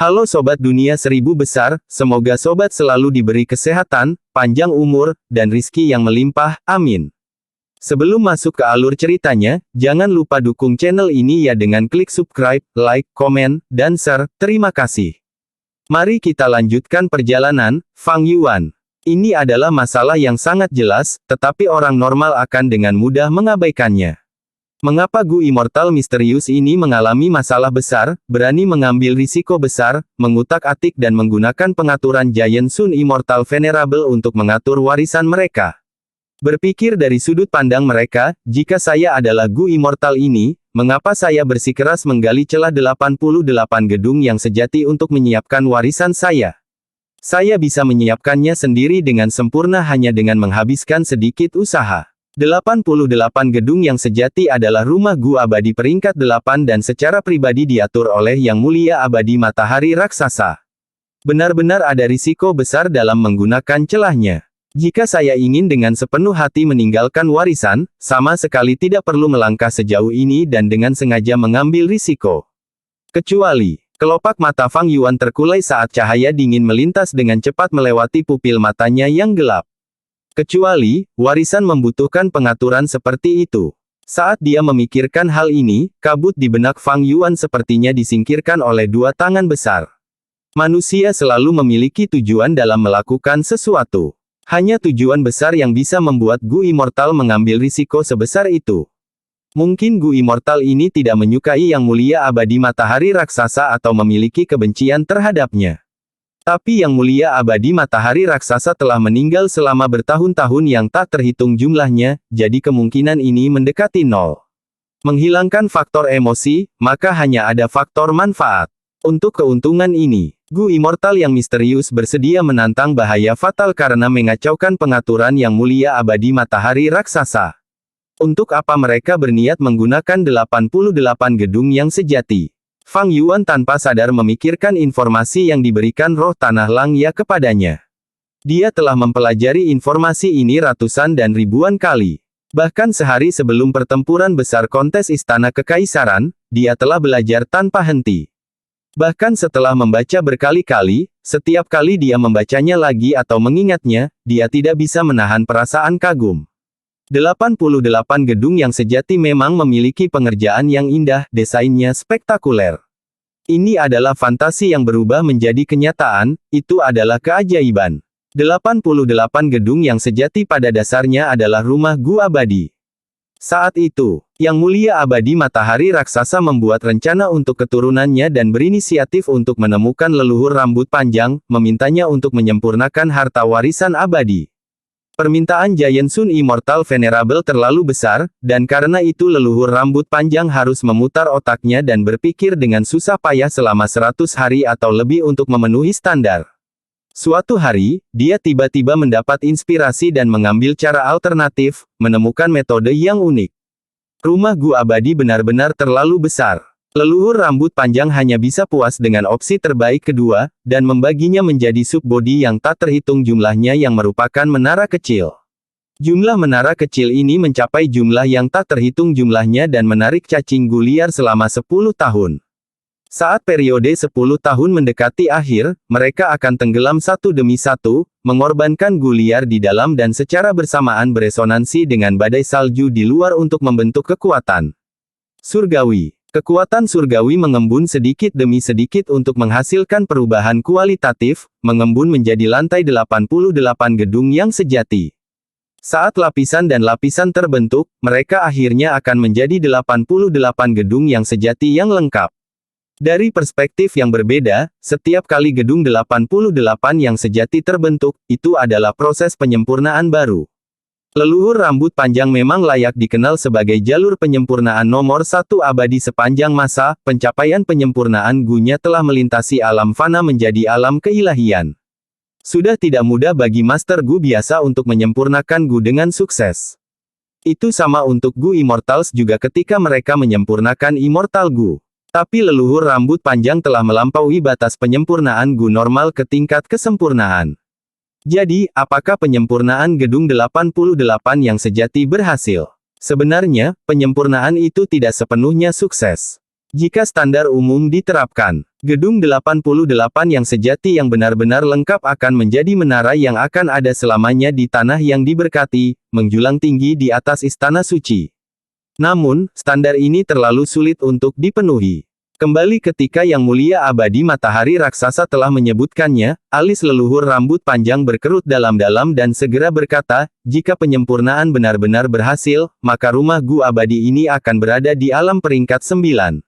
Halo Sobat Dunia Seribu Besar, semoga Sobat selalu diberi kesehatan, panjang umur, dan rizki yang melimpah, amin. Sebelum masuk ke alur ceritanya, jangan lupa dukung channel ini ya dengan klik subscribe, like, komen, dan share, terima kasih. Mari kita lanjutkan perjalanan, Fang Yuan. Ini adalah masalah yang sangat jelas, tetapi orang normal akan dengan mudah mengabaikannya. Mengapa Gu Immortal misterius ini mengalami masalah besar, berani mengambil risiko besar, mengutak-atik dan menggunakan pengaturan Giant Sun Immortal Venerable untuk mengatur warisan mereka? Berpikir dari sudut pandang mereka, jika saya adalah Gu Immortal ini, mengapa saya bersikeras menggali celah 88 gedung yang sejati untuk menyiapkan warisan saya? Saya bisa menyiapkannya sendiri dengan sempurna hanya dengan menghabiskan sedikit usaha. 88 gedung yang sejati adalah rumah Gu abadi peringkat 8 dan secara pribadi diatur oleh Yang Mulia Abadi Matahari Raksasa. Benar-benar ada risiko besar dalam menggunakan celahnya. Jika saya ingin dengan sepenuh hati meninggalkan warisan, sama sekali tidak perlu melangkah sejauh ini dan dengan sengaja mengambil risiko. Kecuali, kelopak mata Fang Yuan terkulai saat cahaya dingin melintas dengan cepat melewati pupil matanya yang gelap. Kecuali, warisan membutuhkan pengaturan seperti itu. Saat dia memikirkan hal ini, kabut di benak Fang Yuan sepertinya disingkirkan oleh dua tangan besar. Manusia selalu memiliki tujuan dalam melakukan sesuatu. Hanya tujuan besar yang bisa membuat Gu Immortal mengambil risiko sebesar itu. Mungkin Gu Immortal ini tidak menyukai Yang Mulia Abadi Matahari Raksasa atau memiliki kebencian terhadapnya. Tapi Yang Mulia Abadi Matahari Raksasa telah meninggal selama bertahun-tahun yang tak terhitung jumlahnya, jadi kemungkinan ini mendekati nol. Menghilangkan faktor emosi, maka hanya ada faktor manfaat. Untuk keuntungan ini, Gu Immortal yang misterius bersedia menantang bahaya fatal karena mengacaukan pengaturan Yang Mulia Abadi Matahari Raksasa. Untuk apa mereka berniat menggunakan 88 gedung yang sejati? Fang Yuan tanpa sadar memikirkan informasi yang diberikan roh tanah Langya kepadanya. Dia telah mempelajari informasi ini ratusan dan ribuan kali. Bahkan sehari sebelum pertempuran besar kontes Istana Kekaisaran, dia telah belajar tanpa henti. Bahkan setelah membaca berkali-kali, setiap kali dia membacanya lagi atau mengingatnya, dia tidak bisa menahan perasaan kagum. 88 gedung yang sejati memang memiliki pengerjaan yang indah, desainnya spektakuler. Ini adalah fantasi yang berubah menjadi kenyataan, itu adalah keajaiban. 88 gedung yang sejati pada dasarnya adalah rumah Gu abadi. Saat itu, Yang Mulia Abadi Matahari Raksasa membuat rencana untuk keturunannya dan berinisiatif untuk menemukan leluhur rambut panjang, memintanya untuk menyempurnakan harta warisan abadi. Permintaan Giant Sun Immortal Venerable terlalu besar, dan karena itu leluhur rambut panjang harus memutar otaknya dan berpikir dengan susah payah selama 100 hari atau lebih untuk memenuhi standar. Suatu hari, dia tiba-tiba mendapat inspirasi dan mengambil cara alternatif, menemukan metode yang unik. Rumah Gu abadi benar-benar terlalu besar. Leluhur rambut panjang hanya bisa puas dengan opsi terbaik kedua, dan membaginya menjadi sub-body yang tak terhitung jumlahnya yang merupakan menara kecil. Jumlah menara kecil ini mencapai jumlah yang tak terhitung jumlahnya dan menarik cacing Gu liar selama 10 tahun. Saat periode 10 tahun mendekati akhir, mereka akan tenggelam satu demi satu, mengorbankan Gu liar di dalam dan secara bersamaan beresonansi dengan badai salju di luar untuk membentuk kekuatan surgawi. Kekuatan surgawi mengembun sedikit demi sedikit untuk menghasilkan perubahan kualitatif, mengembun menjadi lantai 88 gedung yang sejati. Saat lapisan dan lapisan terbentuk, mereka akhirnya akan menjadi 88 gedung yang sejati yang lengkap. Dari perspektif yang berbeda, setiap kali gedung 88 yang sejati terbentuk, itu adalah proses penyempurnaan baru. Leluhur rambut panjang memang layak dikenal sebagai jalur penyempurnaan nomor 1 abadi sepanjang masa, pencapaian penyempurnaan Gu-nya telah melintasi alam fana menjadi alam keilahian. Sudah tidak mudah bagi Master Gu biasa untuk menyempurnakan Gu dengan sukses. Itu sama untuk Gu Immortals juga ketika mereka menyempurnakan Immortal Gu. Tapi leluhur rambut panjang telah melampaui batas penyempurnaan Gu normal ke tingkat kesempurnaan. Jadi, apakah penyempurnaan gedung 88 yang sejati berhasil? Sebenarnya, penyempurnaan itu tidak sepenuhnya sukses. Jika standar umum diterapkan, Gedung 88 yang sejati yang benar-benar lengkap akan menjadi menara yang akan ada selamanya di tanah yang diberkati, menjulang tinggi di atas istana suci. Namun, standar ini terlalu sulit untuk dipenuhi. Kembali ketika Yang Mulia Abadi Matahari Raksasa telah menyebutkannya, alis leluhur rambut panjang berkerut dalam-dalam dan segera berkata, jika penyempurnaan benar-benar berhasil, maka rumah Gu Abadi ini akan berada di alam peringkat 9.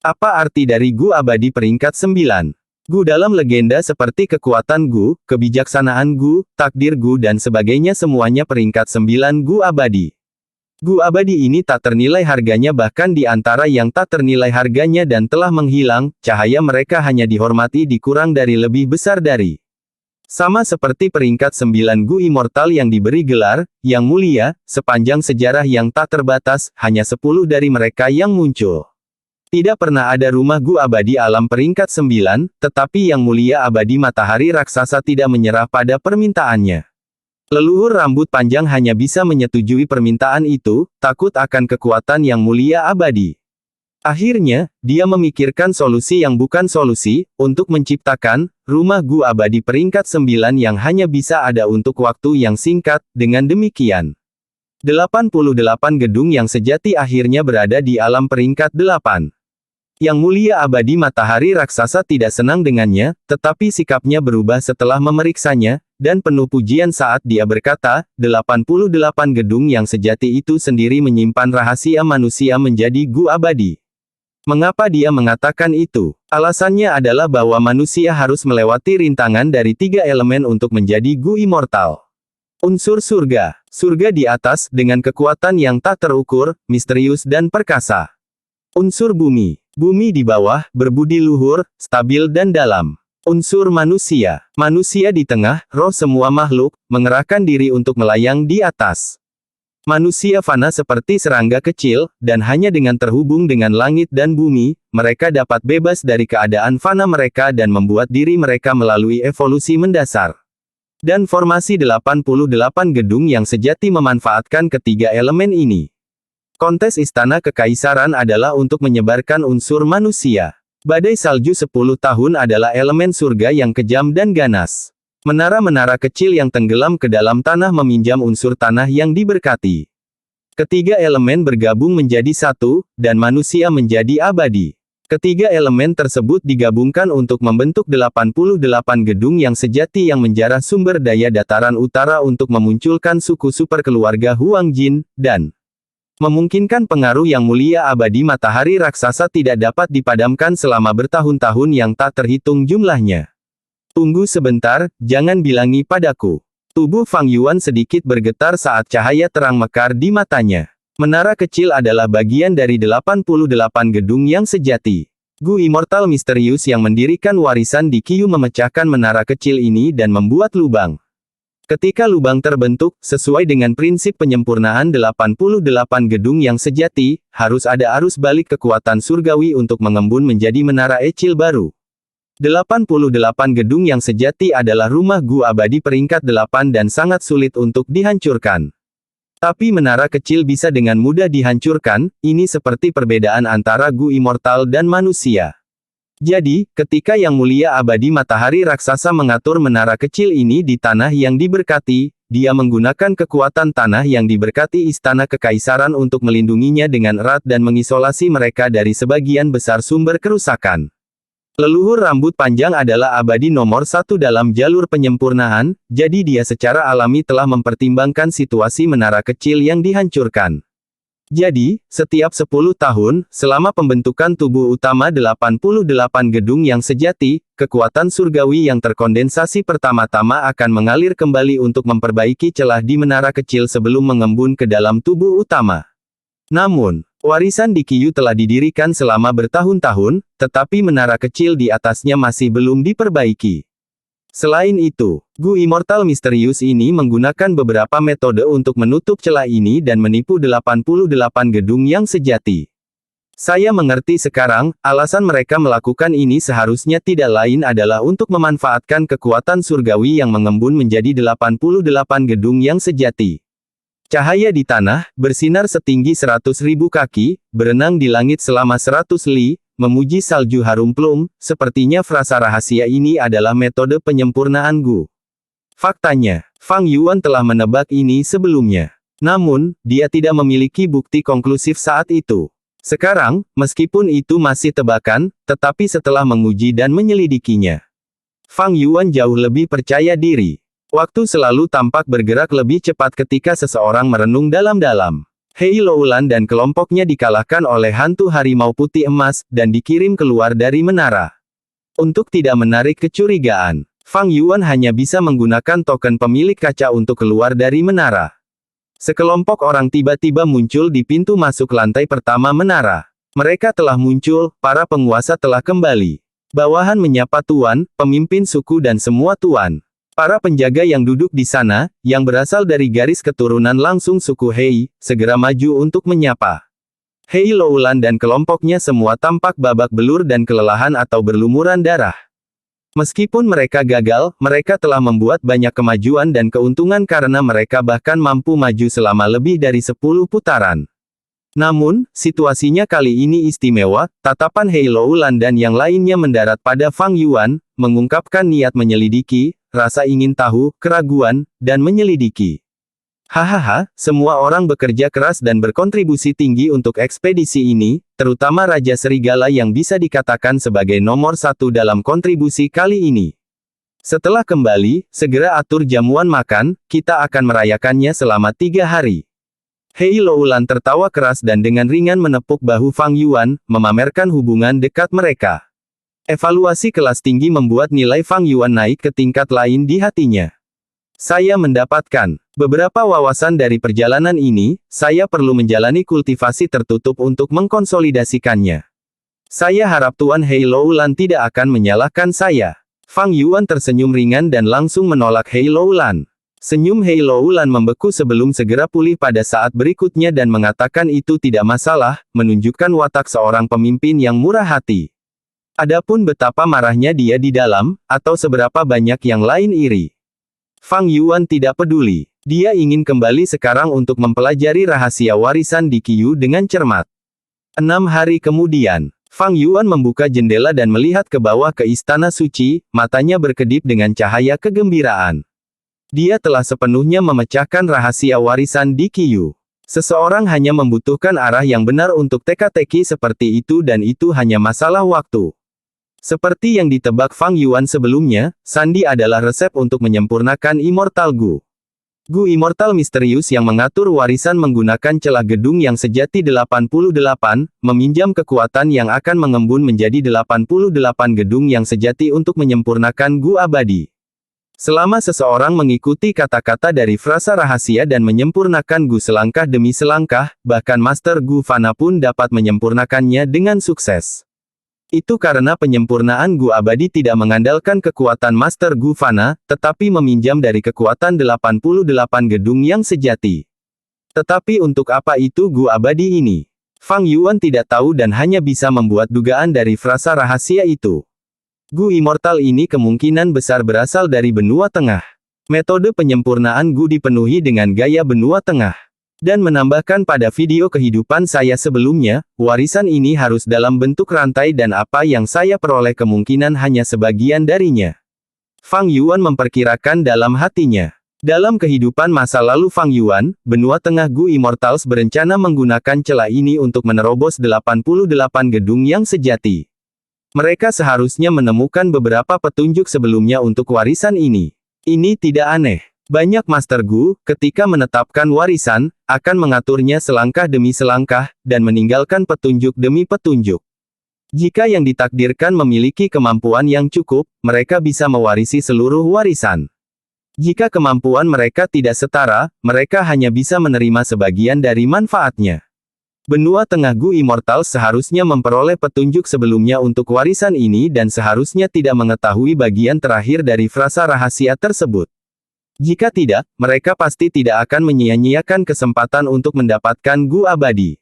Apa arti dari Gu Abadi peringkat 9? Gu dalam legenda seperti kekuatan Gu, kebijaksanaan Gu, takdir Gu dan sebagainya semuanya peringkat 9 Gu Abadi. Gu Abadi ini tak ternilai harganya bahkan di antara yang tak ternilai harganya dan telah menghilang, cahaya mereka hanya dihormati dikurang dari lebih besar dari. Sama seperti peringkat 9 Gu Immortal yang diberi gelar, Yang Mulia, sepanjang sejarah yang tak terbatas, hanya 10 dari mereka yang muncul. Tidak pernah ada rumah Gu Abadi alam peringkat 9, tetapi Yang Mulia Abadi Matahari Raksasa tidak menyerah pada permintaannya. Leluhur rambut panjang hanya bisa menyetujui permintaan itu, takut akan kekuatan Yang Mulia Abadi. Akhirnya, dia memikirkan solusi yang bukan solusi, untuk menciptakan rumah Gu Abadi peringkat 9 yang hanya bisa ada untuk waktu yang singkat. Dengan demikian, 88 gedung yang sejati akhirnya berada di alam peringkat 8. Yang Mulia Abadi Matahari Raksasa tidak senang dengannya, tetapi sikapnya berubah setelah memeriksanya, dan penuh pujian saat dia berkata, 88 gedung yang sejati itu sendiri menyimpan rahasia manusia menjadi Gu Abadi. Mengapa dia mengatakan itu? Alasannya adalah bahwa manusia harus melewati rintangan dari 3 elemen untuk menjadi Gu Immortal. Unsur surga. Surga di atas, dengan kekuatan yang tak terukur, misterius dan perkasa. Unsur bumi. Bumi di bawah, berbudi luhur, stabil dan dalam. Unsur manusia. Manusia di tengah, roh semua makhluk, mengerahkan diri untuk melayang di atas. Manusia fana seperti serangga kecil, dan hanya dengan terhubung dengan langit dan bumi, mereka dapat bebas dari keadaan fana mereka dan membuat diri mereka melalui evolusi mendasar. Dan formasi 88 gedung yang sejati memanfaatkan ketiga elemen ini. Kontes Istana Kekaisaran adalah untuk menyebarkan unsur manusia. Badai salju 10 tahun adalah elemen surga yang kejam dan ganas. Menara-menara kecil yang tenggelam ke dalam tanah meminjam unsur tanah yang diberkati. Ketiga elemen bergabung menjadi satu, dan manusia menjadi abadi. Ketiga elemen tersebut digabungkan untuk membentuk 88 gedung yang sejati yang menjarah sumber daya dataran utara untuk memunculkan suku super keluarga Huang Jin, dan memungkinkan pengaruh Yang Mulia Abadi Matahari Raksasa tidak dapat dipadamkan selama bertahun-tahun yang tak terhitung jumlahnya. Tunggu sebentar, jangan bilangi padaku. Tubuh Fang Yuan sedikit bergetar saat cahaya terang mekar di matanya. Menara kecil adalah bagian dari 88 gedung yang sejati. Gu Immortal misterius yang mendirikan warisan di Qiu memecahkan menara kecil ini dan membuat lubang. Ketika lubang terbentuk, sesuai dengan prinsip penyempurnaan 88 gedung yang sejati, harus ada arus balik kekuatan surgawi untuk mengembun menjadi menara kecil baru. 88 gedung yang sejati adalah rumah Gu Abadi peringkat 8 dan sangat sulit untuk dihancurkan. Tapi menara kecil bisa dengan mudah dihancurkan, ini seperti perbedaan antara Gu Immortal dan manusia. Jadi, ketika Yang Mulia Abadi Matahari Raksasa mengatur menara kecil ini di tanah yang diberkati, dia menggunakan kekuatan tanah yang diberkati Istana Kekaisaran untuk melindunginya dengan erat dan mengisolasi mereka dari sebagian besar sumber kerusakan. Leluhur rambut panjang adalah abadi nomor 1 dalam jalur penyempurnaan, jadi dia secara alami telah mempertimbangkan situasi menara kecil yang dihancurkan. Jadi, setiap 10 tahun, selama pembentukan tubuh utama 88 gedung yang sejati, kekuatan surgawi yang terkondensasi pertama-tama akan mengalir kembali untuk memperbaiki celah di menara kecil sebelum mengembun ke dalam tubuh utama. Namun, warisan di Qiu telah didirikan selama bertahun-tahun, tetapi menara kecil di atasnya masih belum diperbaiki. Selain itu, Gu Immortal misterius ini menggunakan beberapa metode untuk menutup celah ini dan menipu 88 gedung yang sejati. Saya mengerti sekarang, alasan mereka melakukan ini seharusnya tidak lain adalah untuk memanfaatkan kekuatan surgawi yang mengembun menjadi 88 gedung yang sejati. Cahaya di tanah, bersinar setinggi 100.000 kaki, berenang di langit selama 100 li, memuji salju harum plum, sepertinya frasa rahasia ini adalah metode penyempurnaan Gu. Faktanya, Fang Yuan telah menebak ini sebelumnya. Namun, dia tidak memiliki bukti konklusif saat itu. Sekarang, meskipun itu masih tebakan, tetapi setelah menguji dan menyelidikinya, Fang Yuan jauh lebih percaya diri. Waktu selalu tampak bergerak lebih cepat ketika seseorang merenung dalam-dalam. Hei Loulan dan kelompoknya dikalahkan oleh hantu harimau putih emas, dan dikirim keluar dari menara. Untuk tidak menarik kecurigaan, Fang Yuan hanya bisa menggunakan token pemilik kaca untuk keluar dari menara. Sekelompok orang tiba-tiba muncul di pintu masuk lantai pertama menara. Mereka telah muncul, para penguasa telah kembali. Bawahan menyapa tuan, pemimpin suku dan semua tuan. Para penjaga yang duduk di sana, yang berasal dari garis keturunan langsung suku Hei, segera maju untuk menyapa. Hei Loulan dan kelompoknya semua tampak babak belur dan kelelahan atau berlumuran darah. Meskipun mereka gagal, mereka telah membuat banyak kemajuan dan keuntungan karena mereka bahkan mampu maju selama lebih dari 10 putaran. Namun, situasinya kali ini istimewa. Tatapan Hei Loulan dan yang lainnya mendarat pada Fang Yuan, mengungkapkan niat menyelidiki, rasa ingin tahu, keraguan, dan menyelidiki. Hahaha, semua orang bekerja keras dan berkontribusi tinggi untuk ekspedisi ini, terutama Raja Serigala yang bisa dikatakan sebagai nomor satu dalam kontribusi kali ini. Setelah kembali, segera atur jamuan makan, kita akan merayakannya selama 3 hari. Hei Loulan tertawa keras dan dengan ringan menepuk bahu Fang Yuan, memamerkan hubungan dekat mereka. Evaluasi kelas tinggi membuat nilai Fang Yuan naik ke tingkat lain di hatinya. Saya mendapatkan beberapa wawasan dari perjalanan ini, saya perlu menjalani kultivasi tertutup untuk mengkonsolidasikannya. Saya harap Tuan Hei Loulan tidak akan menyalahkan saya. Fang Yuan tersenyum ringan dan langsung menolak Hei Loulan. Senyum Hei Loulan membeku sebelum segera pulih pada saat berikutnya dan mengatakan itu tidak masalah, menunjukkan watak seorang pemimpin yang murah hati. Adapun betapa marahnya dia di dalam, atau seberapa banyak yang lain iri, Fang Yuan tidak peduli. Dia ingin kembali sekarang untuk mempelajari rahasia warisan di Qiyu dengan cermat. 6 hari kemudian, Fang Yuan membuka jendela dan melihat ke bawah ke Istana Suci, matanya berkedip dengan cahaya kegembiraan. Dia telah sepenuhnya memecahkan rahasia warisan di Qiyu. Seseorang hanya membutuhkan arah yang benar untuk teka-teki seperti itu dan itu hanya masalah waktu. Seperti yang ditebak Fang Yuan sebelumnya, Sandi adalah resep untuk menyempurnakan Immortal Gu. Gu Immortal misterius yang mengatur warisan menggunakan celah gedung yang sejati 88, meminjam kekuatan yang akan mengembun menjadi 88 gedung yang sejati untuk menyempurnakan Gu abadi. Selama seseorang mengikuti kata-kata dari frasa rahasia dan menyempurnakan Gu selangkah demi selangkah, bahkan Master Gu Fana pun dapat menyempurnakannya dengan sukses. Itu karena penyempurnaan Gu abadi tidak mengandalkan kekuatan Master Gu Fana, tetapi meminjam dari kekuatan 88 gedung yang sejati. Tetapi untuk apa itu Gu abadi ini? Fang Yuan tidak tahu dan hanya bisa membuat dugaan dari frasa rahasia itu. Gu Immortal ini kemungkinan besar berasal dari benua tengah. Metode penyempurnaan Gu dipenuhi dengan gaya benua tengah. Dan menambahkan pada video kehidupan saya sebelumnya, warisan ini harus dalam bentuk rantai dan apa yang saya peroleh kemungkinan hanya sebagian darinya. Fang Yuan memperkirakan dalam hatinya. Dalam kehidupan masa lalu Fang Yuan, benua tengah Gu Immortals berencana menggunakan celah ini untuk menerobos 88 gedung yang sejati. Mereka seharusnya menemukan beberapa petunjuk sebelumnya untuk warisan ini. Ini tidak aneh. Banyak Master Gu, ketika menetapkan warisan, akan mengaturnya selangkah demi selangkah, dan meninggalkan petunjuk demi petunjuk. Jika yang ditakdirkan memiliki kemampuan yang cukup, mereka bisa mewarisi seluruh warisan. Jika kemampuan mereka tidak setara, mereka hanya bisa menerima sebagian dari manfaatnya. Benua tengah Gu Immortals seharusnya memperoleh petunjuk sebelumnya untuk warisan ini dan seharusnya tidak mengetahui bagian terakhir dari frasa rahasia tersebut. Jika tidak, mereka pasti tidak akan menyia-nyiakan kesempatan untuk mendapatkan Gu abadi.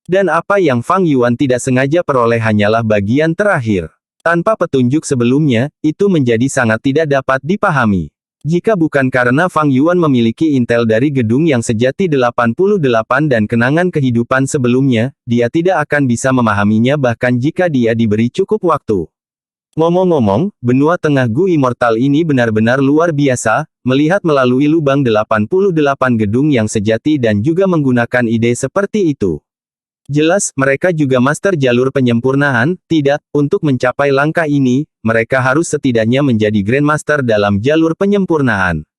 Dan apa yang Fang Yuan tidak sengaja peroleh hanyalah bagian terakhir. Tanpa petunjuk sebelumnya, itu menjadi sangat tidak dapat dipahami. Jika bukan karena Fang Yuan memiliki intel dari gedung yang sejati 88 dan kenangan kehidupan sebelumnya, dia tidak akan bisa memahaminya bahkan jika dia diberi cukup waktu. Ngomong-ngomong, benua tengah Gu Immortal ini benar-benar luar biasa, melihat melalui lubang 88 gedung yang sejati dan juga menggunakan ide seperti itu. Jelas, mereka juga master jalur penyempurnaan, tidak, untuk mencapai langkah ini, mereka harus setidaknya menjadi Grandmaster dalam jalur penyempurnaan.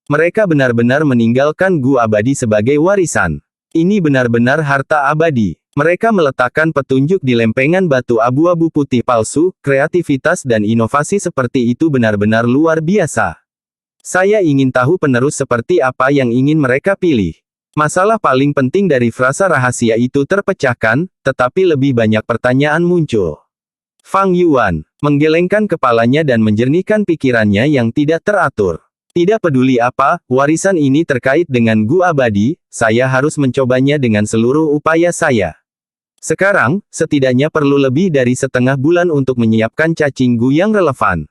Mereka benar-benar meninggalkan Gu abadi sebagai warisan. Ini benar-benar harta abadi. Mereka meletakkan petunjuk di lempengan batu abu-abu putih palsu, kreativitas dan inovasi seperti itu benar-benar luar biasa. Saya ingin tahu penerus seperti apa yang ingin mereka pilih. Masalah paling penting dari frasa rahasia itu terpecahkan, tetapi lebih banyak pertanyaan muncul. Fang Yuan menggelengkan kepalanya dan menjernihkan pikirannya yang tidak teratur. Tidak peduli apa, warisan ini terkait dengan Gu abadi, saya harus mencobanya dengan seluruh upaya saya. Sekarang, setidaknya perlu lebih dari setengah bulan untuk menyiapkan cacing Gu yang relevan.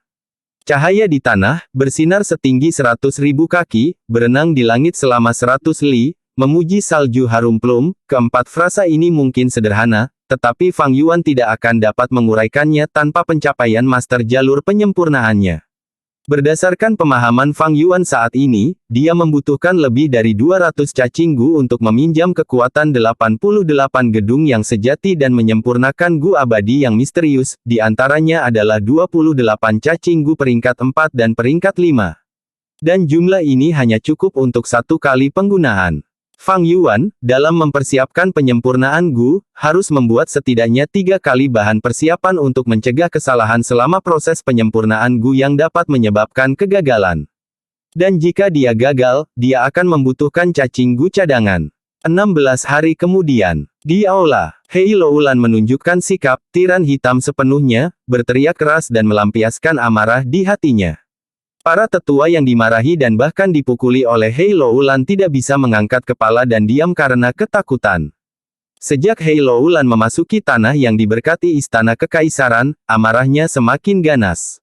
Cahaya di tanah, bersinar setinggi 100.000 kaki, berenang di langit selama 100 li, memuji salju harum plum. Keempat frasa ini mungkin sederhana, tetapi Fang Yuan tidak akan dapat menguraikannya tanpa pencapaian master jalur penyempurnaannya. Berdasarkan pemahaman Fang Yuan saat ini, dia membutuhkan lebih dari 200 cacing Gu untuk meminjam kekuatan 88 gedung yang sejati dan menyempurnakan Gu abadi yang misterius, di antaranya adalah 28 cacing Gu peringkat 4 dan peringkat 5. Dan jumlah ini hanya cukup untuk satu kali penggunaan. Fang Yuan, dalam mempersiapkan penyempurnaan Gu, harus membuat setidaknya 3 kali bahan persiapan untuk mencegah kesalahan selama proses penyempurnaan Gu yang dapat menyebabkan kegagalan. Dan jika dia gagal, dia akan membutuhkan cacing Gu cadangan. 16 hari kemudian, di aula, Hei Loulan menunjukkan sikap tiran hitam sepenuhnya, berteriak keras dan melampiaskan amarah di hatinya. Para tetua yang dimarahi dan bahkan dipukuli oleh Hei Loulan tidak bisa mengangkat kepala dan diam karena ketakutan. Sejak Hei Loulan memasuki tanah yang diberkati istana kekaisaran, amarahnya semakin ganas.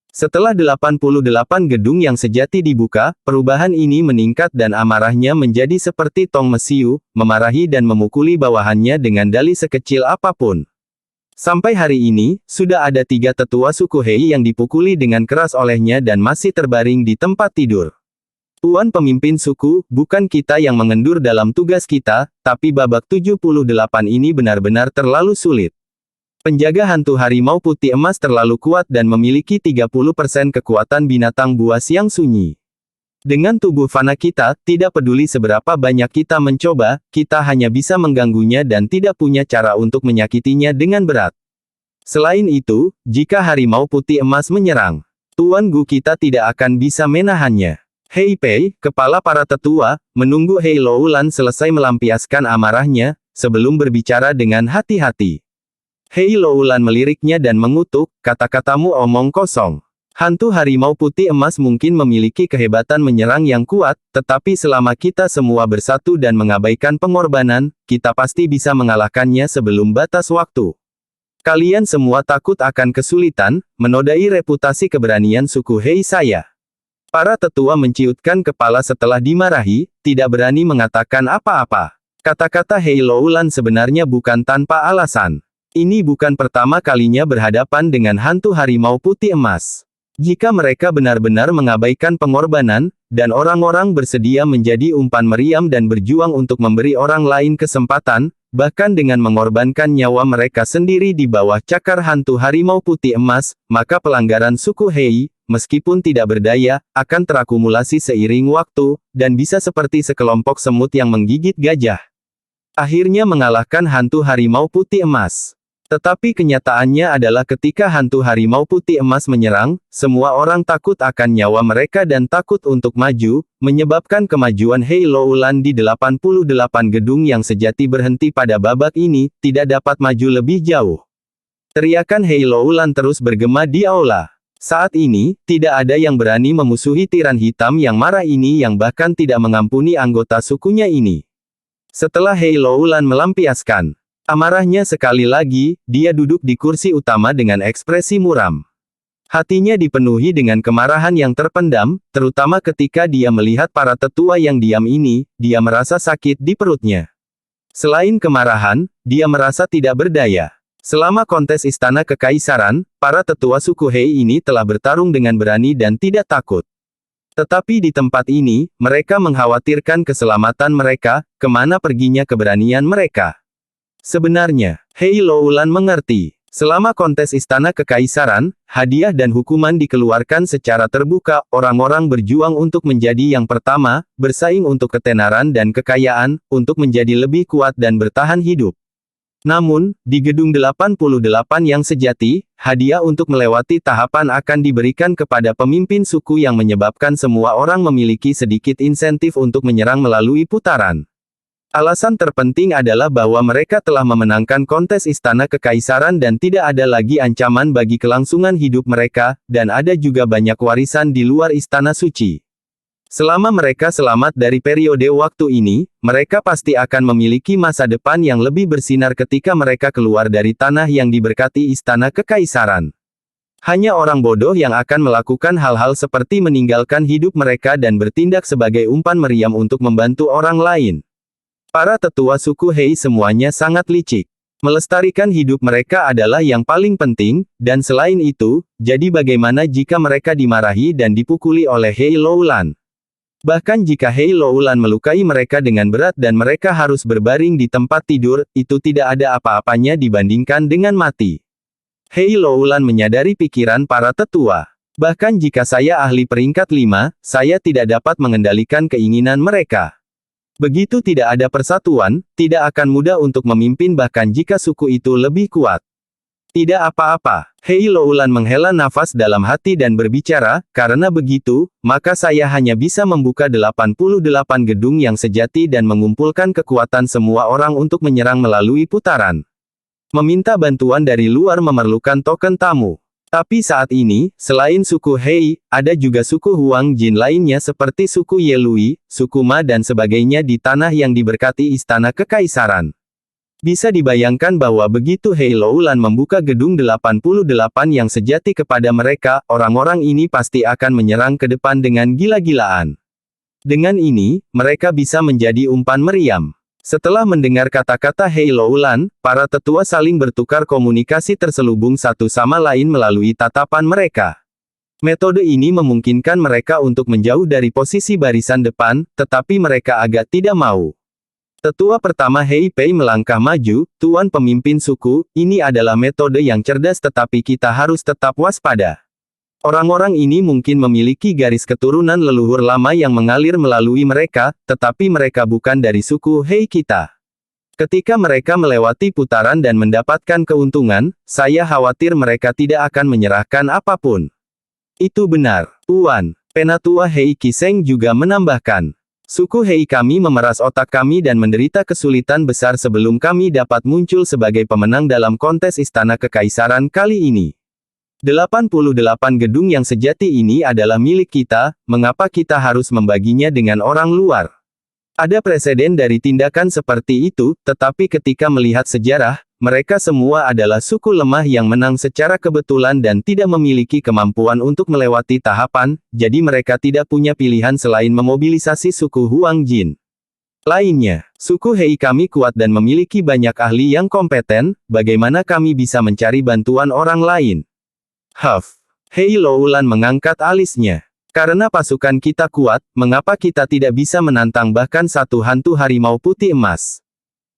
Setelah 88 gedung yang sejati dibuka, perubahan ini meningkat dan amarahnya menjadi seperti tong mesiu, memarahi dan memukuli bawahannya dengan dalih sekecil apapun. Sampai hari ini, sudah ada 3 tetua suku Hei yang dipukuli dengan keras olehnya dan masih terbaring di tempat tidur. Tuan pemimpin suku, bukan kita yang mengendur dalam tugas kita, tapi babak 78 ini benar-benar terlalu sulit. Penjaga hantu harimau putih emas terlalu kuat dan memiliki 30% kekuatan binatang buas yang sunyi. Dengan tubuh fana kita, tidak peduli seberapa banyak kita mencoba, kita hanya bisa mengganggunya dan tidak punya cara untuk menyakitinya dengan berat. Selain itu, jika harimau putih emas menyerang, Tuan Gu kita tidak akan bisa menahannya. Hei Pei, kepala para tetua, menunggu Hei Loulan selesai melampiaskan amarahnya, sebelum berbicara dengan hati-hati. Hei Loulan meliriknya dan mengutuk, kata-katamu omong kosong. Hantu harimau putih emas mungkin memiliki kehebatan menyerang yang kuat, tetapi selama kita semua bersatu dan mengabaikan pengorbanan, kita pasti bisa mengalahkannya sebelum batas waktu. Kalian semua takut akan kesulitan, menodai reputasi keberanian suku Hei saya. Para tetua menciutkan kepala setelah dimarahi, tidak berani mengatakan apa-apa. Kata-kata Hei Loulan sebenarnya bukan tanpa alasan. Ini bukan pertama kalinya berhadapan dengan hantu harimau putih emas. Jika mereka benar-benar mengabaikan pengorbanan, dan orang-orang bersedia menjadi umpan meriam dan berjuang untuk memberi orang lain kesempatan, bahkan dengan mengorbankan nyawa mereka sendiri di bawah cakar hantu harimau putih emas, maka pelanggaran suku Hei, meskipun tidak berdaya, akan terakumulasi seiring waktu, dan bisa seperti sekelompok semut yang menggigit gajah. Akhirnya mengalahkan hantu harimau putih emas. Tetapi kenyataannya adalah ketika hantu harimau putih emas menyerang, semua orang takut akan nyawa mereka dan takut untuk maju, menyebabkan kemajuan Hei Loulan di 88 gedung yang sejati berhenti pada babak ini, tidak dapat maju lebih jauh. Teriakan Hei Loulan terus bergema di aula. Saat ini, tidak ada yang berani memusuhi tiran hitam yang marah ini yang bahkan tidak mengampuni anggota sukunya ini. Setelah Hei Loulan melampiaskan amarahnya sekali lagi, dia duduk di kursi utama dengan ekspresi muram. Hatinya dipenuhi dengan kemarahan yang terpendam, terutama ketika dia melihat para tetua yang diam ini, dia merasa sakit di perutnya. Selain kemarahan, dia merasa tidak berdaya. Selama kontes Istana Kekaisaran, para tetua suku Hei ini telah bertarung dengan berani dan tidak takut. Tetapi di tempat ini, mereka mengkhawatirkan keselamatan mereka, kemana perginya keberanian mereka. Sebenarnya, Hei Loulan mengerti. Selama kontes Istana Kekaisaran, hadiah dan hukuman dikeluarkan secara terbuka, orang-orang berjuang untuk menjadi yang pertama, bersaing untuk ketenaran dan kekayaan, untuk menjadi lebih kuat dan bertahan hidup. Namun, di Gedung 88 yang sejati, hadiah untuk melewati tahapan akan diberikan kepada pemimpin suku yang menyebabkan semua orang memiliki sedikit insentif untuk menyerang melalui putaran. Alasan terpenting adalah bahwa mereka telah memenangkan kontes Istana Kekaisaran dan tidak ada lagi ancaman bagi kelangsungan hidup mereka, dan ada juga banyak warisan di luar Istana Suci. Selama mereka selamat dari periode waktu ini, mereka pasti akan memiliki masa depan yang lebih bersinar ketika mereka keluar dari tanah yang diberkati Istana Kekaisaran. Hanya orang bodoh yang akan melakukan hal-hal seperti meninggalkan hidup mereka dan bertindak sebagai umpan meriam untuk membantu orang lain. Para tetua suku Hei semuanya sangat licik. Melestarikan hidup mereka adalah yang paling penting, dan selain itu, jadi bagaimana jika mereka dimarahi dan dipukuli oleh Hei Loulan? Bahkan jika Hei Loulan melukai mereka dengan berat dan mereka harus berbaring di tempat tidur, itu tidak ada apa-apanya dibandingkan dengan mati. Hei Loulan menyadari pikiran para tetua. Bahkan jika saya ahli peringkat 5, saya tidak dapat mengendalikan keinginan mereka. Begitu tidak ada persatuan, tidak akan mudah untuk memimpin bahkan jika suku itu lebih kuat. Tidak apa-apa, Hei Loulan menghela nafas dalam hati dan berbicara, karena begitu, maka saya hanya bisa membuka 88 gedung yang sejati dan mengumpulkan kekuatan semua orang untuk menyerang melalui putaran. Meminta bantuan dari luar memerlukan token tamu. Tapi saat ini, selain suku Hei, ada juga suku Huang Jin lainnya seperti suku Yelui, suku Ma dan sebagainya di tanah yang diberkati Istana Kekaisaran. Bisa dibayangkan bahwa begitu Hei Loulan membuka gedung 88 yang sejati kepada mereka, orang-orang ini pasti akan menyerang ke depan dengan gila-gilaan. Dengan ini, mereka bisa menjadi umpan meriam. Setelah mendengar kata-kata Hei Loulan, para tetua saling bertukar komunikasi terselubung satu sama lain melalui tatapan mereka. Metode ini memungkinkan mereka untuk menjauh dari posisi barisan depan, tetapi mereka agak tidak mau. Tetua pertama Hei Pei melangkah maju, Tuan pemimpin suku, ini adalah metode yang cerdas tetapi kita harus tetap waspada. Orang-orang ini mungkin memiliki garis keturunan leluhur lama yang mengalir melalui mereka, tetapi mereka bukan dari suku Hei kita. Ketika mereka melewati putaran dan mendapatkan keuntungan, saya khawatir mereka tidak akan menyerahkan apapun. Itu benar, Tuan. Penatua Hei Kiseng juga menambahkan. Suku Hei kami memeras otak kami dan menderita kesulitan besar sebelum kami dapat muncul sebagai pemenang dalam kontes Istana Kekaisaran kali ini. 88 gedung yang sejati ini adalah milik kita, mengapa kita harus membaginya dengan orang luar? Ada preseden dari tindakan seperti itu, tetapi ketika melihat sejarah, mereka semua adalah suku lemah yang menang secara kebetulan dan tidak memiliki kemampuan untuk melewati tahapan, jadi mereka tidak punya pilihan selain memobilisasi suku Huang Jin. Lainnya, suku Hei kami kuat dan memiliki banyak ahli yang kompeten, bagaimana kami bisa mencari bantuan orang lain? Huff. Hei Loulan mengangkat alisnya. Karena pasukan kita kuat, mengapa kita tidak bisa menantang bahkan satu hantu harimau putih emas?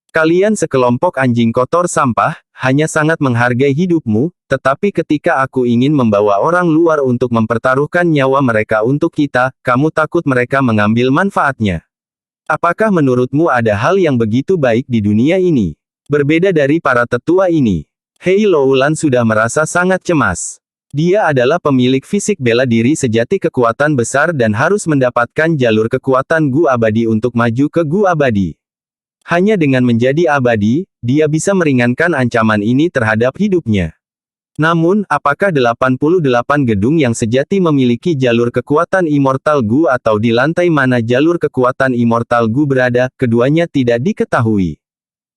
Kalian sekelompok anjing kotor sampah, hanya sangat menghargai hidupmu, tetapi ketika aku ingin membawa orang luar untuk mempertaruhkan nyawa mereka untuk kita, kamu takut mereka mengambil manfaatnya. Apakah menurutmu ada hal yang begitu baik di dunia ini? Berbeda dari para tetua ini, Hei Loulan sudah merasa sangat cemas. Dia adalah pemilik fisik bela diri sejati kekuatan besar dan harus mendapatkan jalur kekuatan Gu Abadi untuk maju ke Gu Abadi. Hanya dengan menjadi abadi, dia bisa meringankan ancaman ini terhadap hidupnya. Namun, apakah 88 gedung yang sejati memiliki jalur kekuatan Immortal Gu atau di lantai mana jalur kekuatan Immortal Gu berada, keduanya tidak diketahui.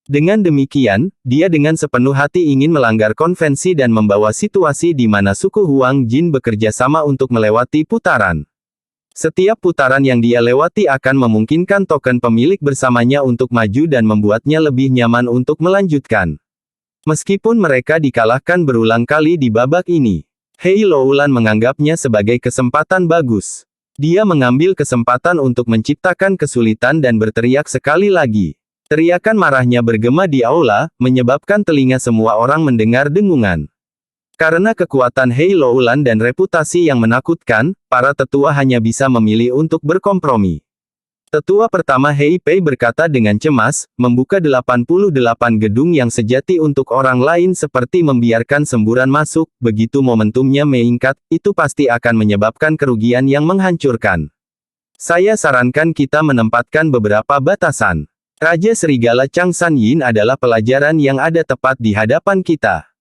Dengan demikian, dia dengan sepenuh hati ingin melanggar konvensi dan membawa situasi di mana suku Huang Jin bekerja sama untuk melewati putaran. Setiap putaran yang dia lewati akan memungkinkan token pemilik bersamanya untuk maju dan membuatnya lebih nyaman untuk melanjutkan. Meskipun mereka dikalahkan berulang kali di babak ini, Hei Loulan menganggapnya sebagai kesempatan bagus. Dia mengambil kesempatan untuk menciptakan kesulitan dan berteriak sekali lagi. Teriakan marahnya bergema di aula, menyebabkan telinga semua orang mendengar dengungan. Karena kekuatan Hei Loulan dan reputasi yang menakutkan, para tetua hanya bisa memilih untuk berkompromi. Tetua pertama Hei Pei berkata dengan cemas, membuka 88 gedung yang sejati untuk orang lain seperti membiarkan semburan masuk, begitu momentumnya meningkat, itu pasti akan menyebabkan kerugian yang menghancurkan. Saya sarankan kita menempatkan beberapa batasan. Raja Serigala Chang San Yin adalah pelajaran yang ada tepat di hadapan kita.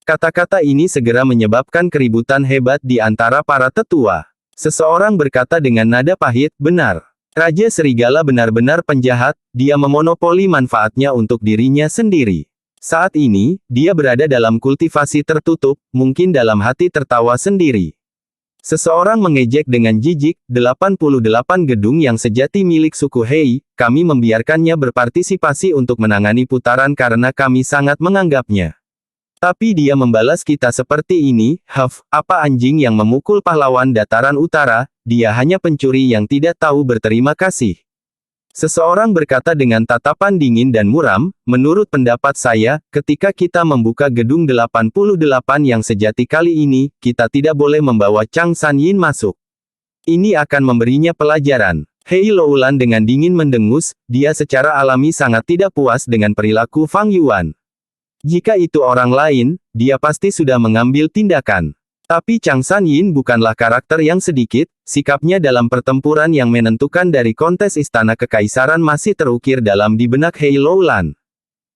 Kata-kata ini segera menyebabkan keributan hebat di antara para tetua. Seseorang berkata dengan nada pahit, benar. Raja Serigala benar-benar penjahat, dia memonopoli manfaatnya untuk dirinya sendiri. Saat ini, dia berada dalam kultivasi tertutup, mungkin dalam hati tertawa sendiri. Seseorang mengejek dengan jijik, 88 gedung yang sejati milik suku Hei, kami membiarkannya berpartisipasi untuk menangani putaran karena kami sangat menganggapnya. Tapi dia membalas kita seperti ini, apa anjing yang memukul pahlawan dataran utara, dia hanya pencuri yang tidak tahu berterima kasih. Seseorang berkata dengan tatapan dingin dan muram, menurut pendapat saya, ketika kita membuka gedung 88 yang sejati kali ini, kita tidak boleh membawa Chang San Yin masuk. Ini akan memberinya pelajaran. Hei Loulan dengan dingin mendengus, dia secara alami sangat tidak puas dengan perilaku Fang Yuan. Jika itu orang lain, dia pasti sudah mengambil tindakan. Tapi Chang San Yin bukanlah karakter yang sedikit, sikapnya dalam pertempuran yang menentukan dari kontes Istana Kekaisaran masih terukir dalam di benak Hei Loulan.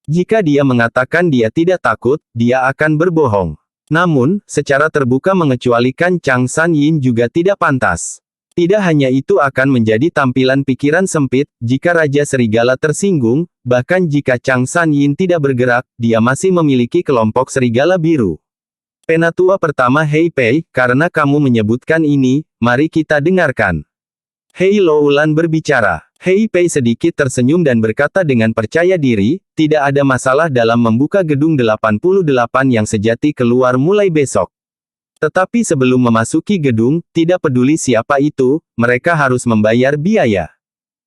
Jika dia mengatakan dia tidak takut, dia akan berbohong. Namun, secara terbuka mengecualikan Chang San Yin juga tidak pantas. Tidak hanya itu akan menjadi tampilan pikiran sempit, jika Raja Serigala tersinggung, bahkan jika Chang San Yin tidak bergerak, dia masih memiliki kelompok Serigala Biru. Penatua pertama Hei Pei, karena kamu menyebutkan ini, mari kita dengarkan. Hei Loulan berbicara. Hei Pei sedikit tersenyum dan berkata dengan percaya diri, tidak ada masalah dalam membuka gedung 88 yang sejati keluar mulai besok. Tetapi sebelum memasuki gedung, tidak peduli siapa itu, mereka harus membayar biaya.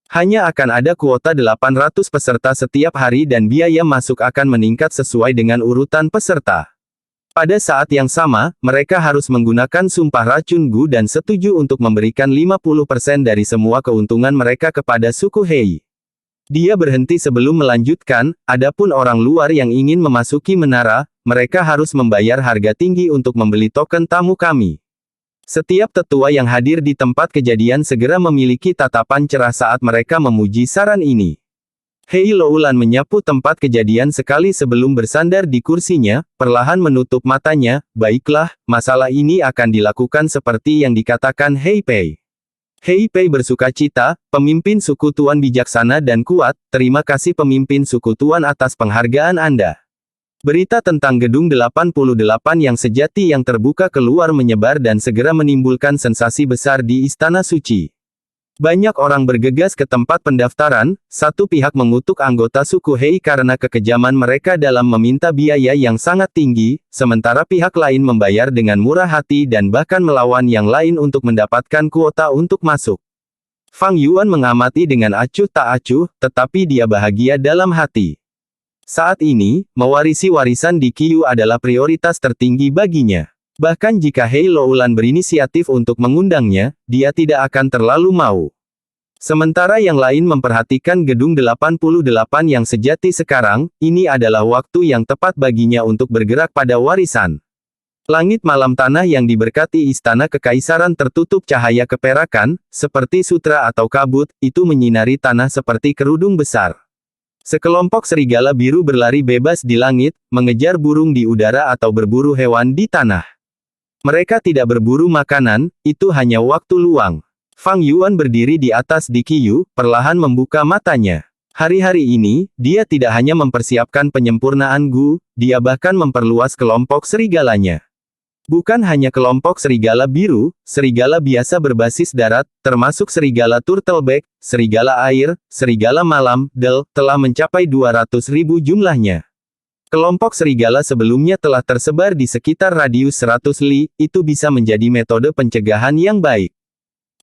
Hanya akan ada kuota 800 peserta setiap hari dan biaya masuk akan meningkat sesuai dengan urutan peserta. Pada saat yang sama, mereka harus menggunakan sumpah racun Gu dan setuju untuk memberikan 50% dari semua keuntungan mereka kepada suku Hei. Dia berhenti sebelum melanjutkan, adapun orang luar yang ingin memasuki menara, mereka harus membayar harga tinggi untuk membeli token tamu kami. Setiap tetua yang hadir di tempat kejadian segera memiliki tatapan cerah saat mereka memuji saran ini. Hei Loulan menyapu tempat kejadian sekali sebelum bersandar di kursinya, perlahan menutup matanya, baiklah, masalah ini akan dilakukan seperti yang dikatakan Hei Pei. Hei Pei bersukacita, pemimpin suku Tuan bijaksana dan kuat, terima kasih pemimpin suku Tuan atas penghargaan Anda. Berita tentang gedung 88 yang sejati yang terbuka keluar menyebar dan segera menimbulkan sensasi besar di Istana Suci. Banyak orang bergegas ke tempat pendaftaran, satu pihak mengutuk anggota suku Hei karena kekejaman mereka dalam meminta biaya yang sangat tinggi, sementara pihak lain membayar dengan murah hati dan bahkan melawan yang lain untuk mendapatkan kuota untuk masuk. Fang Yuan mengamati dengan acuh tak acuh, tetapi dia bahagia dalam hati. Saat ini, mewarisi warisan di Qiyu adalah prioritas tertinggi baginya. Bahkan jika Hei Loulan berinisiatif untuk mengundangnya, dia tidak akan terlalu mau. Sementara yang lain memperhatikan gedung 88 yang sejati sekarang, ini adalah waktu yang tepat baginya untuk bergerak pada warisan. Langit malam tanah yang diberkati Istana Kekaisaran tertutup cahaya keperakan, seperti sutra atau kabut, itu menyinari tanah seperti kerudung besar. Sekelompok serigala biru berlari bebas di langit, mengejar burung di udara atau berburu hewan di tanah. Mereka tidak berburu makanan, itu hanya waktu luang. Fang Yuan berdiri di atas di Qiyu, perlahan membuka matanya. Hari-hari ini, dia tidak hanya mempersiapkan penyempurnaan Gu, dia bahkan memperluas kelompok serigalanya. Bukan hanya kelompok serigala biru, serigala biasa berbasis darat, termasuk serigala turtleback, serigala air, serigala malam, telah mencapai 200.000 jumlahnya. Kelompok serigala sebelumnya telah tersebar di sekitar radius 100 li, itu bisa menjadi metode pencegahan yang baik.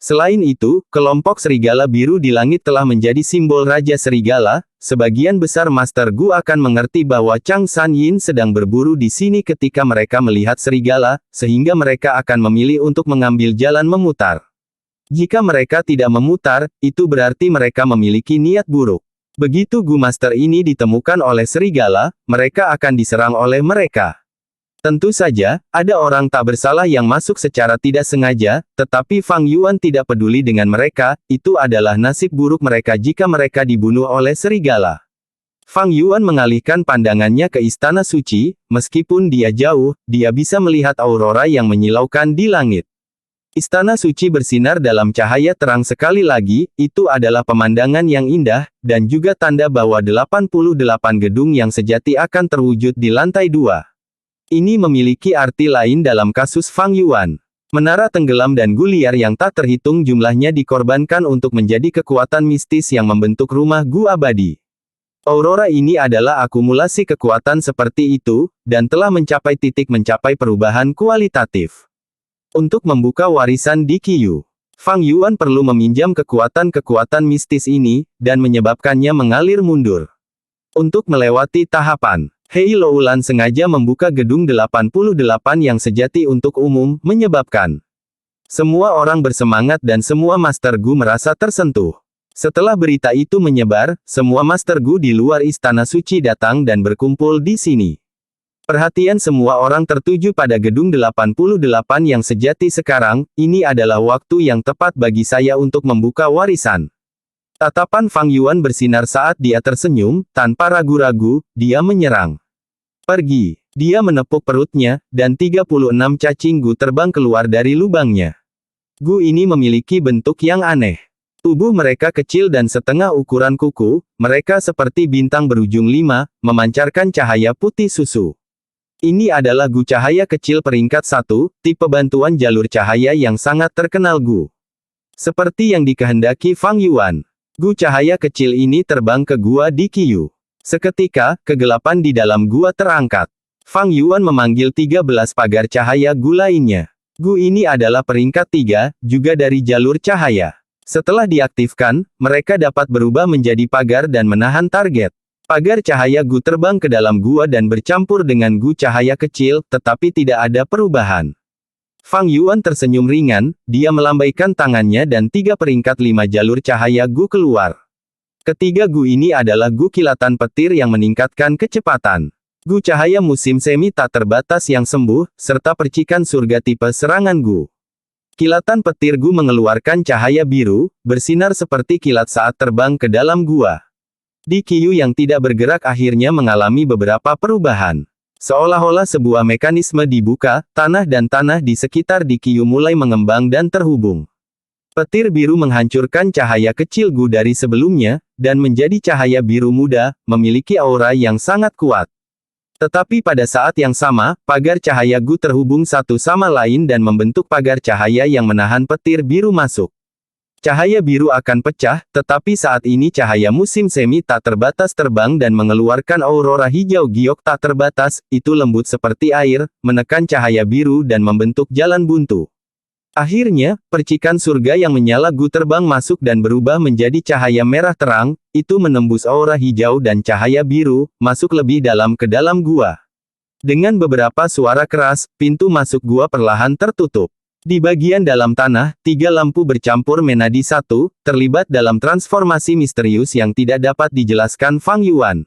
Selain itu, kelompok serigala biru di langit telah menjadi simbol Raja Serigala. Sebagian besar Master Gu akan mengerti bahwa Chang San Yin sedang berburu di sini ketika mereka melihat serigala, sehingga mereka akan memilih untuk mengambil jalan memutar. Jika mereka tidak memutar, itu berarti mereka memiliki niat buruk. Begitu Gu Master ini ditemukan oleh serigala, mereka akan diserang oleh mereka. Tentu saja, ada orang tak bersalah yang masuk secara tidak sengaja, tetapi Fang Yuan tidak peduli dengan mereka, itu adalah nasib buruk mereka jika mereka dibunuh oleh serigala. Fang Yuan mengalihkan pandangannya ke Istana Suci, meskipun dia jauh, dia bisa melihat aurora yang menyilaukan di langit. Istana Suci bersinar dalam cahaya terang sekali lagi, itu adalah pemandangan yang indah, dan juga tanda bahwa 88 gedung yang sejati akan terwujud di lantai 2. Ini memiliki arti lain dalam kasus Fang Yuan. Menara tenggelam dan guliar yang tak terhitung jumlahnya dikorbankan untuk menjadi kekuatan mistis yang membentuk rumah Gu abadi. Aurora ini adalah akumulasi kekuatan seperti itu, dan telah mencapai titik mencapai perubahan kualitatif. Untuk membuka warisan di Qiyu, Fang Yuan perlu meminjam kekuatan-kekuatan mistis ini, dan menyebabkannya mengalir mundur. Untuk melewati tahapan, Hei Loulan sengaja membuka gedung 88 yang sejati untuk umum, menyebabkan semua orang bersemangat dan semua Master Gu merasa tersentuh. Setelah berita itu menyebar, semua Master Gu di luar Istana Suci datang dan berkumpul di sini. Perhatian semua orang tertuju pada gedung 88 yang sejati sekarang, ini adalah waktu yang tepat bagi saya untuk membuka warisan. Tatapan Fang Yuan bersinar saat dia tersenyum, tanpa ragu-ragu, dia menyerang. Pergi. Dia menepuk perutnya, dan 36 cacing Gu terbang keluar dari lubangnya. Gu ini memiliki bentuk yang aneh. Tubuh mereka kecil dan setengah ukuran kuku, mereka seperti bintang berujung 5, memancarkan cahaya putih susu. Ini adalah Gu cahaya kecil peringkat 1, tipe bantuan jalur cahaya yang sangat terkenal Gu. Seperti yang dikehendaki Fang Yuan. Gu cahaya kecil ini terbang ke gua di Qiyu. Seketika, kegelapan di dalam gua terangkat. Fang Yuan memanggil 13 pagar cahaya Gu lainnya. Gu ini adalah peringkat 3, juga dari jalur cahaya. Setelah diaktifkan, mereka dapat berubah menjadi pagar dan menahan target. Pagar cahaya Gu terbang ke dalam gua dan bercampur dengan Gu cahaya kecil, tetapi tidak ada perubahan. Fang Yuan tersenyum ringan, dia melambaikan tangannya dan 3 peringkat 5 jalur cahaya Gu keluar. Ketiga Gu ini adalah Gu kilatan petir yang meningkatkan kecepatan. Gu cahaya musim semi tak terbatas yang sembuh, serta percikan surga tipe serangan Gu. Kilatan petir Gu mengeluarkan cahaya biru, bersinar seperti kilat saat terbang ke dalam gua. Di Qiyu yang tidak bergerak akhirnya mengalami beberapa perubahan. Seolah-olah sebuah mekanisme dibuka, tanah dan tanah di sekitar di Qiyu mulai mengembang dan terhubung. Petir biru menghancurkan cahaya kecil Gu dari sebelumnya, dan menjadi cahaya biru muda, memiliki aura yang sangat kuat. Tetapi pada saat yang sama, pagar cahaya Gu terhubung satu sama lain dan membentuk pagar cahaya yang menahan petir biru masuk. Cahaya biru akan pecah, tetapi saat ini cahaya musim semi tak terbatas terbang dan mengeluarkan aurora hijau giok tak terbatas, itu lembut seperti air, menekan cahaya biru dan membentuk jalan buntu. Akhirnya, percikan surga yang menyala Gu terbang masuk dan berubah menjadi cahaya merah terang, itu menembus aura hijau dan cahaya biru, masuk lebih dalam ke dalam gua. Dengan beberapa suara keras, pintu masuk gua perlahan tertutup. Di bagian dalam tanah, 3 lampu bercampur menjadi satu, terlibat dalam transformasi misterius yang tidak dapat dijelaskan Fang Yuan.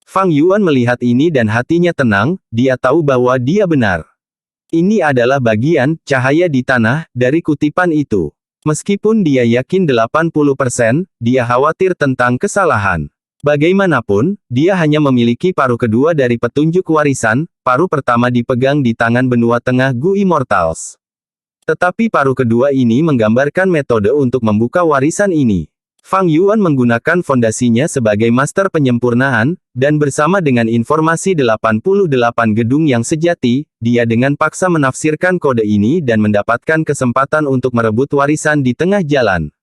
Fang Yuan melihat ini dan hatinya tenang, dia tahu bahwa dia benar. Ini adalah bagian cahaya di tanah dari kutipan itu. Meskipun dia yakin 80%, dia khawatir tentang kesalahan. Bagaimanapun, dia hanya memiliki paruh kedua dari petunjuk warisan, paruh pertama dipegang di tangan benua tengah Gu Immortals. Tetapi paruh kedua ini menggambarkan metode untuk membuka warisan ini. Fang Yuan menggunakan fondasinya sebagai master penyempurnaan, dan bersama dengan informasi 88 gedung yang sejati, dia dengan paksa menafsirkan kode ini dan mendapatkan kesempatan untuk merebut warisan di tengah jalan.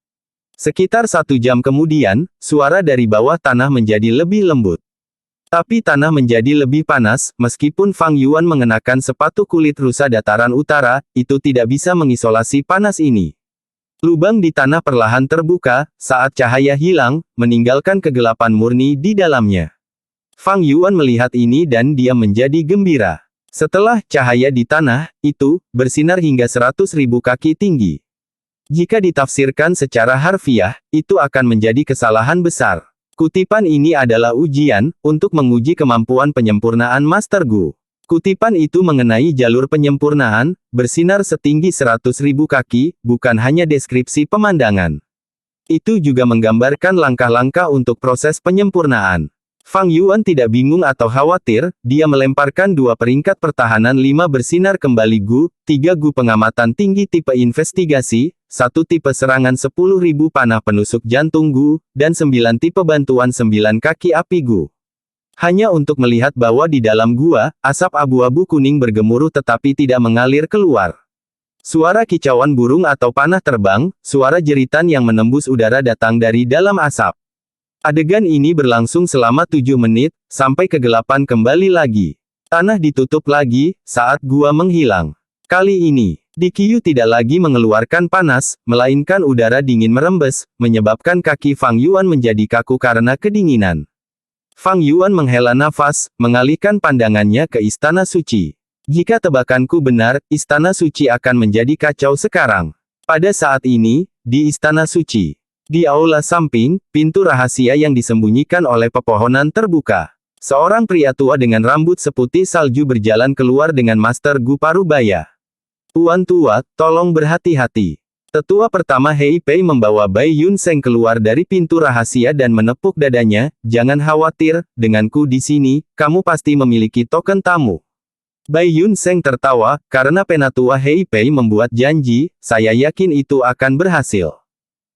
Sekitar 1 jam kemudian, suara dari bawah tanah menjadi lebih lembut. Tapi tanah menjadi lebih panas, meskipun Fang Yuan mengenakan sepatu kulit rusa dataran utara, itu tidak bisa mengisolasi panas ini. Lubang di tanah perlahan terbuka, saat cahaya hilang, meninggalkan kegelapan murni di dalamnya. Fang Yuan melihat ini dan dia menjadi gembira. Setelah cahaya di tanah, itu, bersinar hingga 100.000 kaki tinggi. Jika ditafsirkan secara harfiah, itu akan menjadi kesalahan besar. Kutipan ini adalah ujian, untuk menguji kemampuan penyempurnaan Master Gu. Kutipan itu mengenai jalur penyempurnaan, bersinar setinggi 100.000 kaki, bukan hanya deskripsi pemandangan. Itu juga menggambarkan langkah-langkah untuk proses penyempurnaan. Fang Yuan tidak bingung atau khawatir, dia melemparkan 2 peringkat pertahanan 5 bersinar kembali Gu, 3 Gu pengamatan tinggi tipe investigasi, 1 tipe serangan 10.000 panah penusuk jantung Gu, dan 9 tipe bantuan 9 kaki api Gu. Hanya untuk melihat bahwa di dalam gua, asap abu-abu kuning bergemuruh tetapi tidak mengalir keluar. Suara kicauan burung atau panah terbang, suara jeritan yang menembus udara datang dari dalam asap. Adegan ini berlangsung selama 7 menit, sampai kegelapan kembali lagi. Tanah ditutup lagi, saat gua menghilang. Kali ini, Dikyu tidak lagi mengeluarkan panas, melainkan udara dingin merembes, menyebabkan kaki Fang Yuan menjadi kaku karena kedinginan. Fang Yuan menghela nafas, mengalihkan pandangannya ke Istana Suci. Jika tebakanku benar, Istana Suci akan menjadi kacau sekarang. Pada saat ini, di Istana Suci. Di aula samping, pintu rahasia yang disembunyikan oleh pepohonan terbuka. Seorang pria tua dengan rambut seputih salju berjalan keluar dengan Master Gu Parubaya. Tuan tua, tolong berhati-hati. Tetua pertama Hei Pei membawa Bai Yun Seng keluar dari pintu rahasia dan menepuk dadanya, jangan khawatir, denganku di sini, kamu pasti memiliki token tamu. Bai Yun Seng tertawa, karena Penatua Hei Pei membuat janji, saya yakin itu akan berhasil.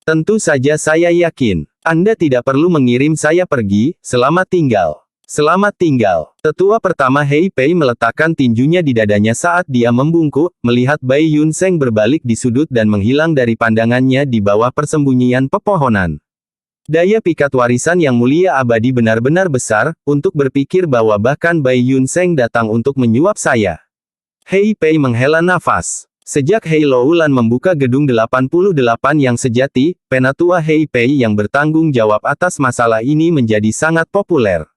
Tentu saja saya yakin. Anda tidak perlu mengirim saya pergi, selamat tinggal. Selamat tinggal. Tetua pertama Hei Pei meletakkan tinjunya di dadanya saat dia membungkuk, melihat Bai Yun Seng berbalik di sudut dan menghilang dari pandangannya di bawah persembunyian pepohonan. Daya pikat warisan yang mulia abadi benar-benar besar, untuk berpikir bahwa bahkan Bai Yun Seng datang untuk menyuap saya. Hei Pei menghela nafas. Sejak Hei Loulan membuka gedung 88 yang sejati, Penatua Hei Pei yang bertanggung jawab atas masalah ini menjadi sangat populer.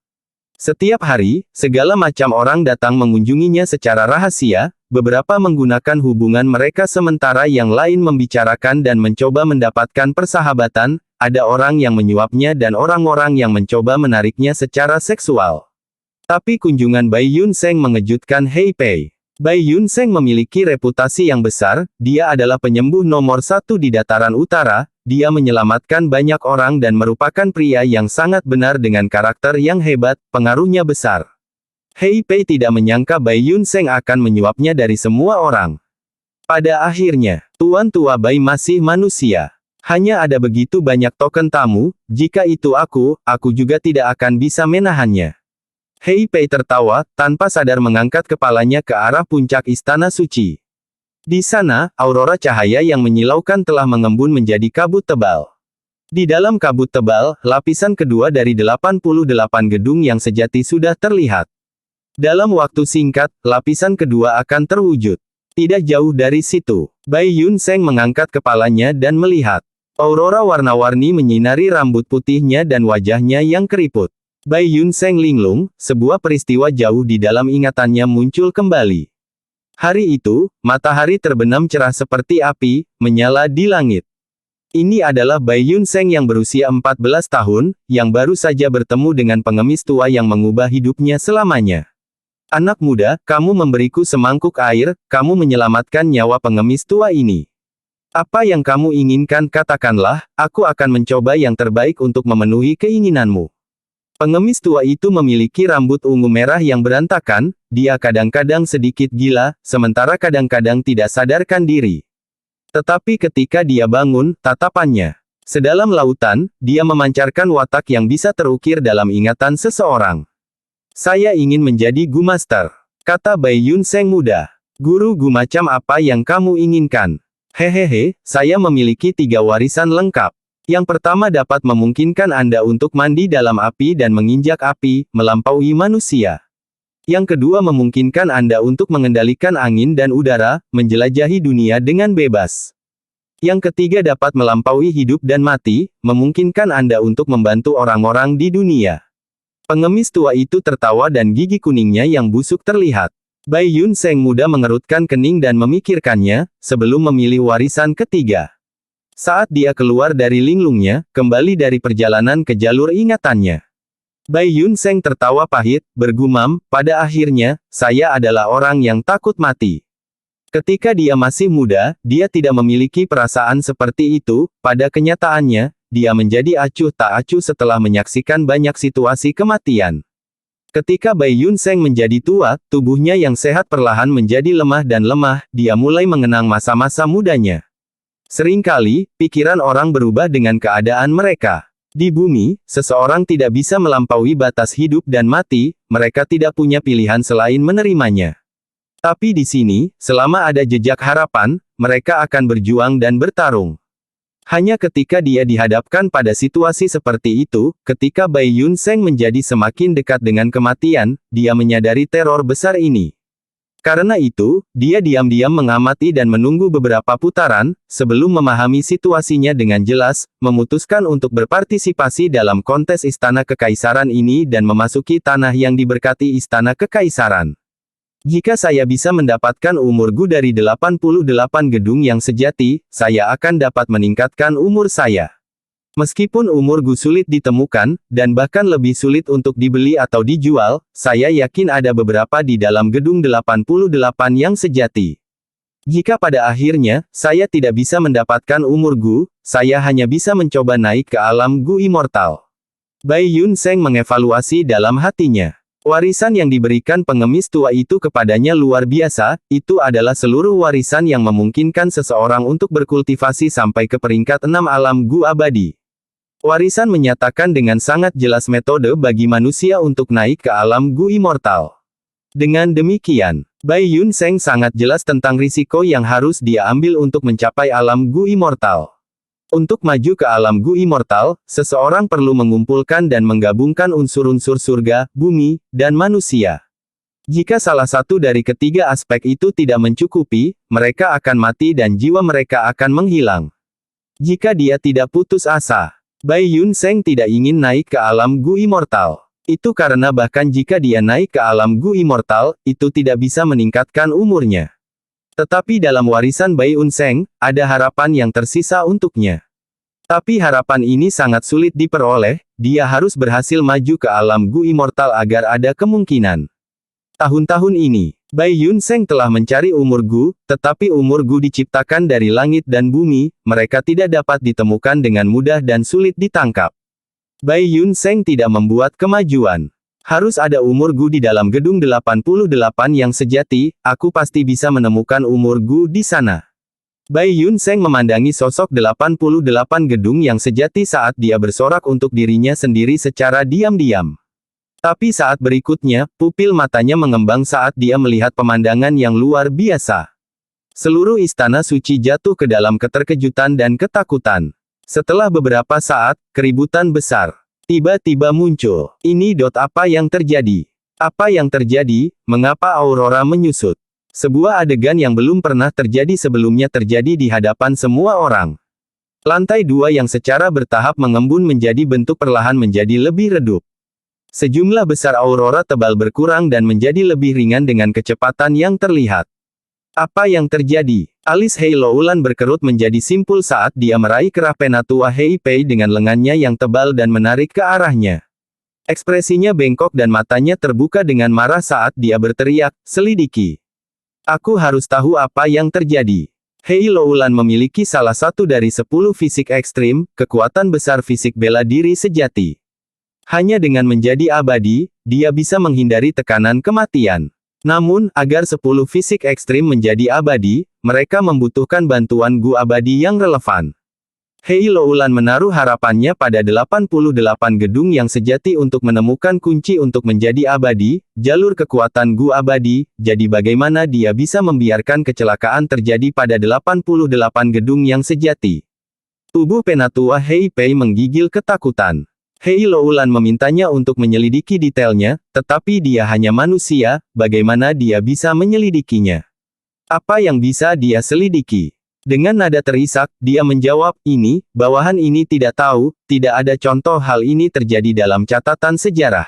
Setiap hari, segala macam orang datang mengunjunginya secara rahasia, beberapa menggunakan hubungan mereka sementara yang lain membicarakan dan mencoba mendapatkan persahabatan, ada orang yang menyuapnya dan orang-orang yang mencoba menariknya secara seksual. Tapi kunjungan Bai Yun Seng mengejutkan Hei Pei. Bai Yun Seng memiliki reputasi yang besar, dia adalah penyembuh nomor 1 di dataran utara, dia menyelamatkan banyak orang dan merupakan pria yang sangat benar dengan karakter yang hebat, pengaruhnya besar. Hei Pei tidak menyangka Bai Yun Seng akan menyuapnya dari semua orang. Pada akhirnya, Tuan Tua Bai masih manusia. Hanya ada begitu banyak token tamu, jika itu aku juga tidak akan bisa menahannya. Hei Pei tertawa, tanpa sadar mengangkat kepalanya ke arah puncak Istana Suci. Di sana, aurora cahaya yang menyilaukan telah mengembun menjadi kabut tebal. Di dalam kabut tebal, lapisan kedua dari 88 gedung yang sejati sudah terlihat. Dalam waktu singkat, lapisan kedua akan terwujud. Tidak jauh dari situ, Bai Yun Seng mengangkat kepalanya dan melihat. Aurora warna-warni menyinari rambut putihnya dan wajahnya yang keriput. Bai Yun Seng linglung, sebuah peristiwa jauh di dalam ingatannya muncul kembali. Hari itu, matahari terbenam cerah seperti api, menyala di langit. Ini adalah Bai Yun Seng yang berusia 14 tahun, yang baru saja bertemu dengan pengemis tua yang mengubah hidupnya selamanya. Anak muda, kamu memberiku semangkuk air, kamu menyelamatkan nyawa pengemis tua ini. Apa yang kamu inginkan katakanlah, aku akan mencoba yang terbaik untuk memenuhi keinginanmu. Pengemis tua itu memiliki rambut ungu merah yang berantakan, dia kadang-kadang sedikit gila, sementara kadang-kadang tidak sadarkan diri. Tetapi ketika dia bangun, tatapannya Sedalam lautan, dia memancarkan watak yang bisa terukir dalam ingatan seseorang. Saya ingin menjadi Gu Master, kata Bai Yun Seng muda. Guru Gu macam apa yang kamu inginkan? Hehehe, saya memiliki 3 warisan lengkap. Yang pertama dapat memungkinkan Anda untuk mandi dalam api dan menginjak api, melampaui manusia. Yang kedua memungkinkan Anda untuk mengendalikan angin dan udara, menjelajahi dunia dengan bebas. Yang ketiga dapat melampaui hidup dan mati, memungkinkan Anda untuk membantu orang-orang di dunia. Pengemis tua itu tertawa dan gigi kuningnya yang busuk terlihat. Bai Yun Seng muda mengerutkan kening dan memikirkannya, sebelum memilih warisan ketiga. Saat dia keluar dari linglungnya, kembali dari perjalanan ke jalur ingatannya. Bai Yun Seng tertawa pahit, bergumam, pada akhirnya, saya adalah orang yang takut mati. Ketika dia masih muda, dia tidak memiliki perasaan seperti itu, pada kenyataannya, dia menjadi acuh tak acuh setelah menyaksikan banyak situasi kematian. Ketika Bai Yun Seng menjadi tua, tubuhnya yang sehat perlahan menjadi lemah dan lemah, dia mulai mengenang masa-masa mudanya. Seringkali, pikiran orang berubah dengan keadaan mereka. Di bumi, seseorang tidak bisa melampaui batas hidup dan mati, mereka tidak punya pilihan selain menerimanya. Tapi di sini, selama ada jejak harapan, mereka akan berjuang dan bertarung. Hanya ketika dia dihadapkan pada situasi seperti itu, ketika Bai Yun Seng menjadi semakin dekat dengan kematian, dia menyadari teror besar ini. Karena itu, dia diam-diam mengamati dan menunggu beberapa putaran, sebelum memahami situasinya dengan jelas, memutuskan untuk berpartisipasi dalam kontes Istana Kekaisaran ini dan memasuki tanah yang diberkati Istana Kekaisaran. Jika saya bisa mendapatkan umur Gu dari 88 gedung yang sejati, saya akan dapat meningkatkan umur saya. Meskipun umur Gu sulit ditemukan, dan bahkan lebih sulit untuk dibeli atau dijual, saya yakin ada beberapa di dalam gedung 88 yang sejati. Jika pada akhirnya, saya tidak bisa mendapatkan umur Gu, saya hanya bisa mencoba naik ke alam Gu immortal. Bai Yun Seng mengevaluasi dalam hatinya. Warisan yang diberikan pengemis tua itu kepadanya luar biasa, itu adalah seluruh warisan yang memungkinkan seseorang untuk berkultivasi sampai ke peringkat 6 alam Gu abadi. Warisan menyatakan dengan sangat jelas metode bagi manusia untuk naik ke alam Gu immortal. Dengan demikian, Bai Yun Seng sangat jelas tentang risiko yang harus dia ambil untuk mencapai alam Gu immortal. Untuk maju ke alam Gu immortal, seseorang perlu mengumpulkan dan menggabungkan unsur-unsur surga, bumi, dan manusia. Jika salah satu dari ketiga aspek itu tidak mencukupi, mereka akan mati dan jiwa mereka akan menghilang. Jika dia tidak putus asa, Bai Yun Seng tidak ingin naik ke alam Gu immortal. Itu karena bahkan jika dia naik ke alam Gu immortal, itu tidak bisa meningkatkan umurnya. Tetapi dalam warisan Bai Yun Seng, ada harapan yang tersisa untuknya. Tapi harapan ini sangat sulit diperoleh, dia harus berhasil maju ke alam Gu immortal agar ada kemungkinan. Tahun-tahun ini, Bai Yun Seng telah mencari umur Gu, tetapi umur Gu diciptakan dari langit dan bumi, mereka tidak dapat ditemukan dengan mudah dan sulit ditangkap. Bai Yun Seng tidak membuat kemajuan. Harus ada umur Gu di dalam gedung 88 yang sejati, aku pasti bisa menemukan umur Gu di sana. Bai Yun Seng memandangi sosok 88 gedung yang sejati saat dia bersorak untuk dirinya sendiri secara diam-diam. Tapi saat berikutnya, pupil matanya mengembang saat dia melihat pemandangan yang luar biasa. Seluruh istana suci jatuh ke dalam keterkejutan dan ketakutan. Setelah beberapa saat, keributan besar tiba-tiba muncul. Ini apa yang terjadi? Apa yang terjadi? Mengapa Aurora menyusut? Sebuah adegan yang belum pernah terjadi sebelumnya terjadi di hadapan semua orang. Lantai 2 yang secara bertahap mengembun menjadi bentuk perlahan menjadi lebih redup. Sejumlah besar aurora tebal berkurang dan menjadi lebih ringan dengan kecepatan yang terlihat. Apa yang terjadi? Alis Hei Loulan berkerut menjadi simpul saat dia meraih kerah penatua Hei Pei dengan lengannya yang tebal dan menarik ke arahnya. Ekspresinya bengkok dan matanya terbuka dengan marah saat dia berteriak, selidiki. Aku harus tahu apa yang terjadi. Hei Loulan memiliki salah satu dari 10 fisik ekstrim, kekuatan besar fisik bela diri sejati. Hanya dengan menjadi abadi, dia bisa menghindari tekanan kematian. Namun, agar 10 fisik ekstrim menjadi abadi, mereka membutuhkan bantuan Gu abadi yang relevan. Hei Loulan menaruh harapannya pada 88 gedung yang sejati untuk menemukan kunci untuk menjadi abadi, jalur kekuatan Gu abadi, jadi bagaimana dia bisa membiarkan kecelakaan terjadi pada 88 gedung yang sejati. Tubuh penatua Hei Pei menggigil ketakutan. Hei Loulan memintanya untuk menyelidiki detailnya, tetapi dia hanya manusia, bagaimana dia bisa menyelidikinya? Apa yang bisa dia selidiki? Dengan nada terisak, dia menjawab, ini, bawahan ini tidak tahu, tidak ada contoh hal ini terjadi dalam catatan sejarah.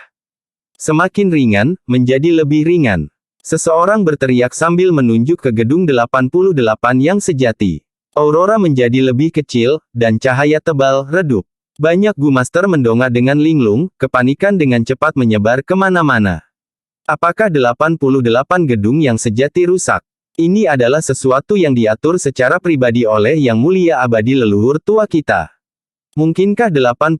Semakin ringan, menjadi lebih ringan. Seseorang berteriak sambil menunjuk ke gedung 88 yang sejati. Aurora menjadi lebih kecil, dan cahaya tebal, redup. Banyak Gu Master mendongak dengan linglung, kepanikan dengan cepat menyebar kemana-mana. Apakah 88 gedung yang sejati rusak? Ini adalah sesuatu yang diatur secara pribadi oleh Yang Mulia Abadi leluhur tua kita. Mungkinkah 88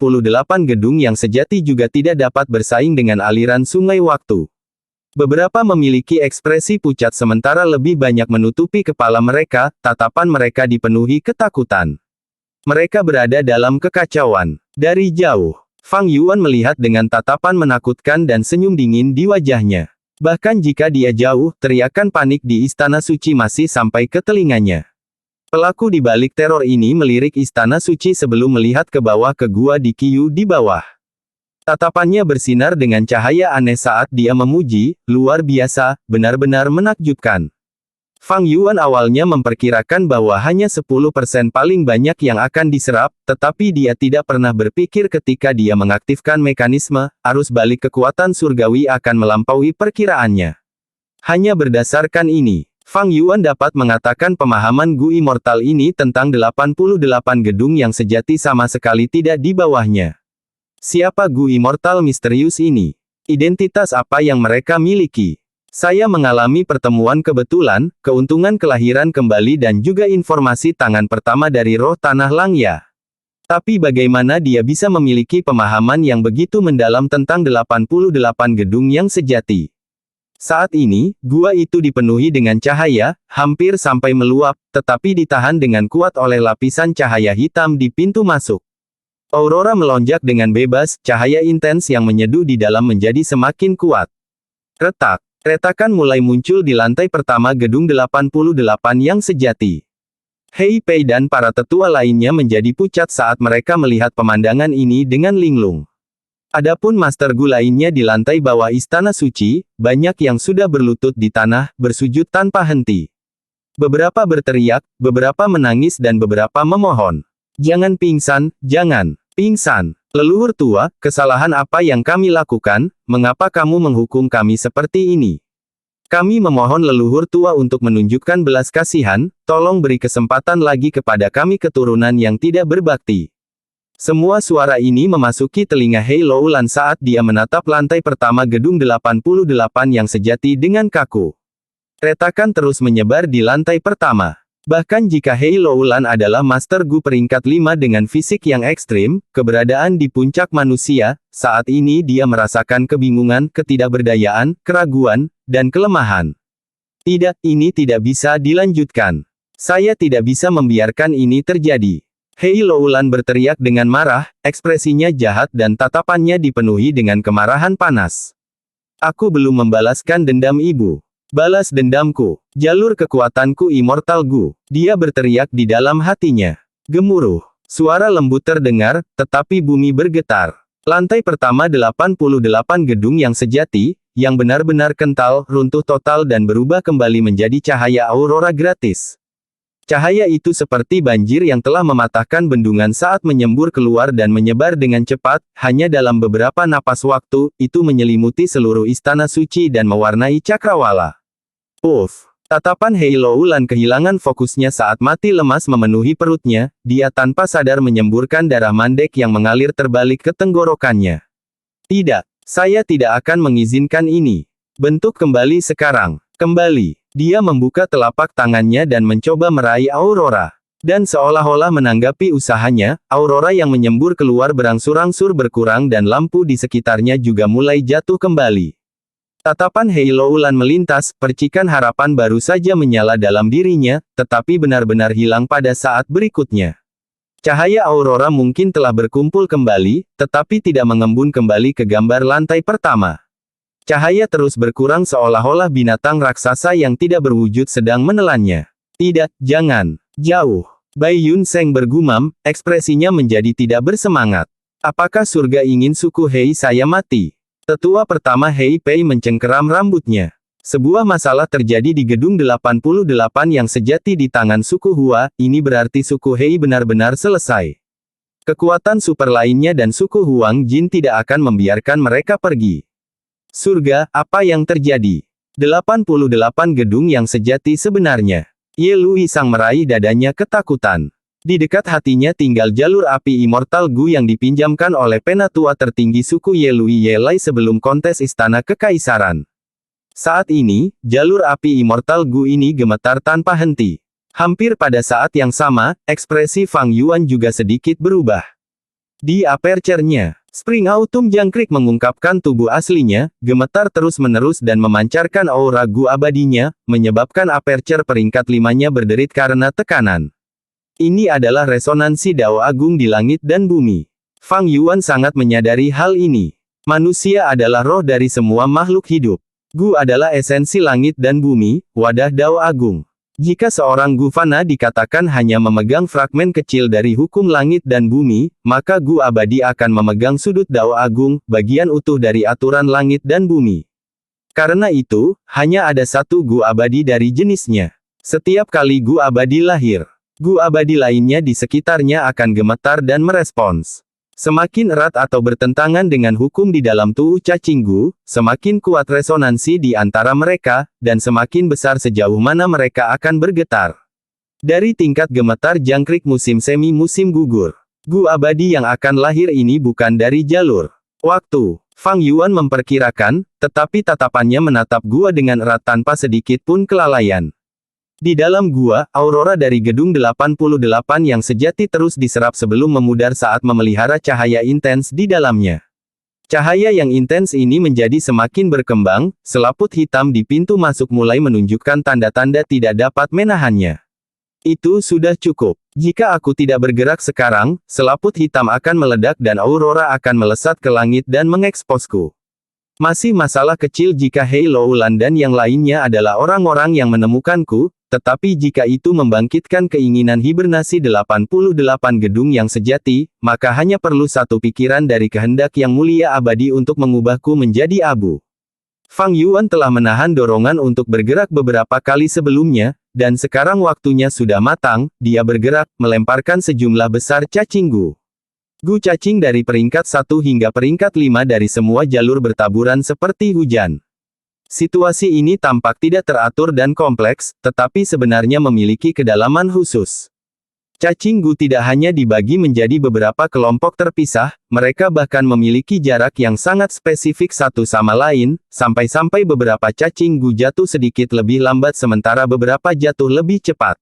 gedung yang sejati juga tidak dapat bersaing dengan aliran sungai waktu? Beberapa memiliki ekspresi pucat sementara lebih banyak menutupi kepala mereka, tatapan mereka dipenuhi ketakutan. Mereka berada dalam kekacauan. Dari jauh, Fang Yuan melihat dengan tatapan menakutkan dan senyum dingin di wajahnya. Bahkan jika dia jauh, teriakan panik di Istana Suci masih sampai ke telinganya. Pelaku di balik teror ini melirik Istana Suci sebelum melihat ke bawah ke gua di Qiyu di bawah. Tatapannya bersinar dengan cahaya aneh saat dia memuji, luar biasa, benar-benar menakjubkan. Fang Yuan awalnya memperkirakan bahwa hanya 10% paling banyak yang akan diserap, tetapi dia tidak pernah berpikir ketika dia mengaktifkan mekanisme, arus balik kekuatan surgawi akan melampaui perkiraannya. Hanya berdasarkan ini, Fang Yuan dapat mengatakan pemahaman Gu Immortal ini tentang 88 gedung yang sejati sama sekali tidak di bawahnya. Siapa Gu Immortal misterius ini? Identitas apa yang mereka miliki? Saya mengalami pertemuan kebetulan, keuntungan kelahiran kembali dan juga informasi tangan pertama dari roh tanah Langya. Tapi bagaimana dia bisa memiliki pemahaman yang begitu mendalam tentang 88 gedung yang sejati? Saat ini, gua itu dipenuhi dengan cahaya, hampir sampai meluap, tetapi ditahan dengan kuat oleh lapisan cahaya hitam di pintu masuk. Aurora melonjak dengan bebas, cahaya intens yang menyeduh di dalam menjadi semakin kuat. Retak. Retakan mulai muncul di lantai pertama gedung 88 yang sejati. Hei Pei dan para tetua lainnya menjadi pucat saat mereka melihat pemandangan ini dengan linglung. Adapun Master Gu lainnya di lantai bawah Istana Suci, banyak yang sudah berlutut di tanah, bersujud tanpa henti. Beberapa berteriak, beberapa menangis dan beberapa memohon. Jangan pingsan, jangan pingsan. Leluhur tua, kesalahan apa yang kami lakukan, mengapa kamu menghukum kami seperti ini? Kami memohon leluhur tua untuk menunjukkan belas kasihan, tolong beri kesempatan lagi kepada kami keturunan yang tidak berbakti. Semua suara ini memasuki telinga Hei Loulan saat dia menatap lantai pertama gedung 88 yang sejati dengan kaku. Retakan terus menyebar di lantai pertama. Bahkan jika Hei Loulan adalah Master Gu peringkat 5 dengan fisik yang ekstrim, keberadaan di puncak manusia, saat ini dia merasakan kebingungan, ketidakberdayaan, keraguan, dan kelemahan. Tidak, ini tidak bisa dilanjutkan. Saya tidak bisa membiarkan ini terjadi. Hei Loulan berteriak dengan marah, ekspresinya jahat dan tatapannya dipenuhi dengan kemarahan panas. Aku belum membalaskan dendam ibu. Balas dendamku. Jalur kekuatanku Immortal Gu. Dia berteriak di dalam hatinya. Gemuruh. Suara lembut terdengar, tetapi bumi bergetar. Lantai pertama 88 gedung yang sejati, yang benar-benar kental, runtuh total dan berubah kembali menjadi cahaya aurora gratis. Cahaya itu seperti banjir yang telah mematahkan bendungan saat menyembur keluar dan menyebar dengan cepat, hanya dalam beberapa napas waktu, itu menyelimuti seluruh istana suci dan mewarnai cakrawala. Uff! Tatapan Hei Loulan kehilangan fokusnya saat mati lemas memenuhi perutnya, dia tanpa sadar menyemburkan darah mandek yang mengalir terbalik ke tenggorokannya. Tidak, saya tidak akan mengizinkan ini. Bentuk kembali sekarang. Kembali. Dia membuka telapak tangannya dan mencoba meraih Aurora. Dan seolah-olah menanggapi usahanya, Aurora yang menyembur keluar berangsur-angsur berkurang dan lampu di sekitarnya juga mulai jatuh kembali. Tatapan Hei Loulan melintas, percikan harapan baru saja menyala dalam dirinya, tetapi benar-benar hilang pada saat berikutnya. Cahaya aurora mungkin telah berkumpul kembali, tetapi tidak mengembun kembali ke gambar lantai pertama. Cahaya terus berkurang seolah-olah binatang raksasa yang tidak berwujud sedang menelannya. Tidak, jangan. Jauh. Bai Yun Seng bergumam, ekspresinya menjadi tidak bersemangat. Apakah surga ingin suku Hei saya mati? Tetua pertama Hei Pei mencengkeram rambutnya. Sebuah masalah terjadi di gedung 88 yang sejati di tangan suku Hua, ini berarti suku Hei benar-benar selesai. Kekuatan super lainnya dan suku Huang Jin tidak akan membiarkan mereka pergi. Surga, apa yang terjadi? 88 gedung yang sejati sebenarnya. Ye Lui sang meraih dadanya ketakutan. Di dekat hatinya tinggal jalur api immortal Gu yang dipinjamkan oleh penatua tertinggi suku Ye Lui Ye Lai sebelum kontes istana kekaisaran. Saat ini, jalur api immortal Gu ini gemetar tanpa henti. Hampir pada saat yang sama, ekspresi Fang Yuan juga sedikit berubah. Di aperture-nya, Spring Autumn Jangkrik mengungkapkan tubuh aslinya, gemetar terus-menerus dan memancarkan aura Gu abadinya, menyebabkan aperture peringkat 5-nya berderit karena tekanan. Ini adalah resonansi Dao Agung di langit dan bumi. Fang Yuan sangat menyadari hal ini. Manusia adalah roh dari semua makhluk hidup. Gu adalah esensi langit dan bumi, wadah Dao Agung. Jika seorang Gu fana dikatakan hanya memegang fragmen kecil dari hukum langit dan bumi, maka Gu abadi akan memegang sudut Dao Agung, bagian utuh dari aturan langit dan bumi. Karena itu, hanya ada satu Gu abadi dari jenisnya. Setiap kali Gu abadi lahir, Gu abadi lainnya di sekitarnya akan gemetar dan merespons. Semakin erat atau bertentangan dengan hukum di dalam tubuh cacing Gu, semakin kuat resonansi di antara mereka, dan semakin besar sejauh mana mereka akan bergetar. Dari tingkat gemetar jangkrik musim semi musim gugur, Gu abadi yang akan lahir ini bukan dari jalur waktu. Fang Yuan memperkirakan, tetapi tatapannya menatap gua dengan erat tanpa sedikit pun kelalaian. Di dalam gua, aurora dari gedung 88 yang sejati terus diserap sebelum memudar saat memelihara cahaya intens di dalamnya. Cahaya yang intens ini menjadi semakin berkembang, selaput hitam di pintu masuk mulai menunjukkan tanda-tanda tidak dapat menahannya. Itu sudah cukup. Jika aku tidak bergerak sekarang, selaput hitam akan meledak dan aurora akan melesat ke langit dan mengeksposku. Masih masalah kecil jika Hei Loulan dan yang lainnya adalah orang-orang yang menemukanku, tetapi jika itu membangkitkan keinginan hibernasi 88 gedung yang sejati, maka hanya perlu satu pikiran dari kehendak yang mulia abadi untuk mengubahku menjadi abu. Fang Yuan telah menahan dorongan untuk bergerak beberapa kali sebelumnya, dan sekarang waktunya sudah matang, dia bergerak, melemparkan sejumlah besar cacing Gu. Gu cacing dari peringkat 1 hingga peringkat 5 dari semua jalur bertaburan seperti hujan. Situasi ini tampak tidak teratur dan kompleks, tetapi sebenarnya memiliki kedalaman khusus. Cacing Gu tidak hanya dibagi menjadi beberapa kelompok terpisah, mereka bahkan memiliki jarak yang sangat spesifik satu sama lain, sampai-sampai beberapa cacing Gu jatuh sedikit lebih lambat sementara beberapa jatuh lebih cepat.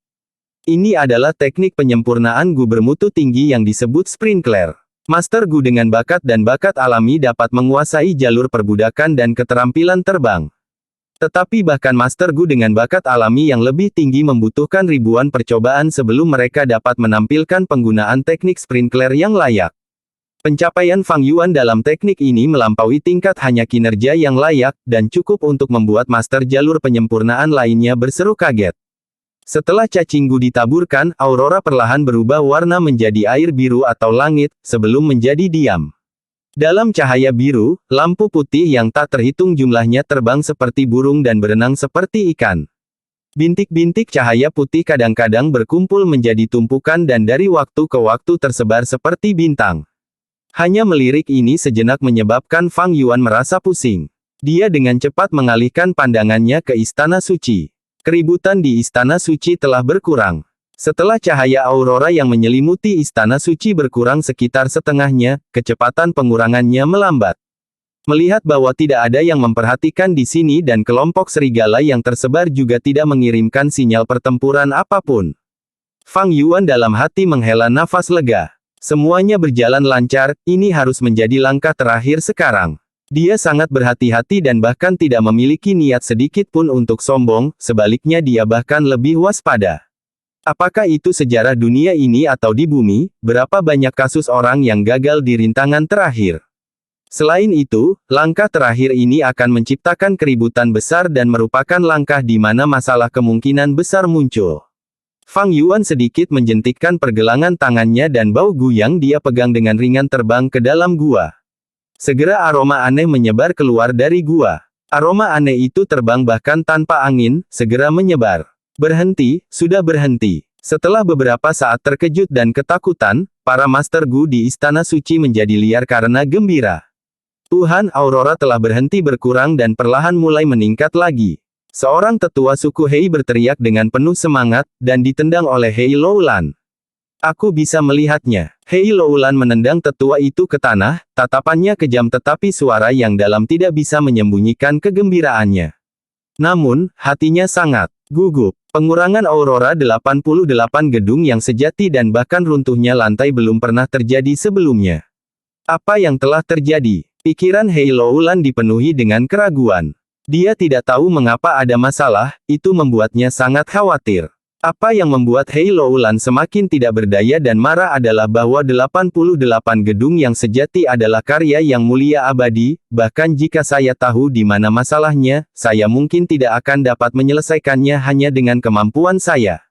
Ini adalah teknik penyempurnaan Gu bermutu tinggi yang disebut sprinkler. Master Gu dengan bakat dan bakat alami dapat menguasai jalur perbudakan dan keterampilan terbang. Tetapi bahkan Master Gu dengan bakat alami yang lebih tinggi membutuhkan ribuan percobaan sebelum mereka dapat menampilkan penggunaan teknik sprinkler yang layak. Pencapaian Fang Yuan dalam teknik ini melampaui tingkat hanya kinerja yang layak, dan cukup untuk membuat master jalur penyempurnaan lainnya berseru kaget. Setelah cacing Gu ditaburkan, aurora perlahan berubah warna menjadi air biru atau langit, sebelum menjadi diam. Dalam cahaya biru, lampu putih yang tak terhitung jumlahnya terbang seperti burung dan berenang seperti ikan. Bintik-bintik cahaya putih kadang-kadang berkumpul menjadi tumpukan dan dari waktu ke waktu tersebar seperti bintang. Hanya melirik ini sejenak menyebabkan Fang Yuan merasa pusing. Dia dengan cepat mengalihkan pandangannya ke Istana Suci. Keributan di Istana Suci telah berkurang. Setelah cahaya aurora yang menyelimuti Istana Suci berkurang sekitar setengahnya, kecepatan pengurangannya melambat. Melihat bahwa tidak ada yang memperhatikan di sini dan kelompok serigala yang tersebar juga tidak mengirimkan sinyal pertempuran apapun, Fang Yuan dalam hati menghela nafas lega. Semuanya berjalan lancar, ini harus menjadi langkah terakhir sekarang. Dia sangat berhati-hati dan bahkan tidak memiliki niat sedikit pun untuk sombong, sebaliknya dia bahkan lebih waspada. Apakah itu sejarah dunia ini atau di bumi, berapa banyak kasus orang yang gagal di rintangan terakhir? Selain itu, langkah terakhir ini akan menciptakan keributan besar dan merupakan langkah di mana masalah kemungkinan besar muncul. Fang Yuan sedikit menjentikkan pergelangan tangannya dan bau gu yang dia pegang dengan ringan terbang ke dalam gua. Segera aroma aneh menyebar keluar dari gua. Aroma aneh itu terbang bahkan tanpa angin, segera menyebar. Berhenti, sudah berhenti. Setelah beberapa saat terkejut dan ketakutan, para Master Gu di Istana Suci menjadi liar karena gembira. Tuhan, aurora telah berhenti berkurang dan perlahan mulai meningkat lagi. Seorang tetua suku Hei berteriak dengan penuh semangat, dan ditendang oleh Hei Loulan. Aku bisa melihatnya. Hei Loulan menendang tetua itu ke tanah, tatapannya kejam tetapi suara yang dalam tidak bisa menyembunyikan kegembiraannya. Namun, hatinya sangat gugup. Pengurangan aurora 88 gedung yang sejati dan bahkan runtuhnya lantai belum pernah terjadi sebelumnya. Apa yang telah terjadi? Pikiran Hei Loulan dipenuhi dengan keraguan. Dia tidak tahu mengapa ada masalah, itu membuatnya sangat khawatir. Apa yang membuat Hei Loulan semakin tidak berdaya dan marah adalah bahwa 88 gedung yang sejati adalah karya yang mulia abadi, bahkan jika saya tahu di mana masalahnya, saya mungkin tidak akan dapat menyelesaikannya hanya dengan kemampuan saya.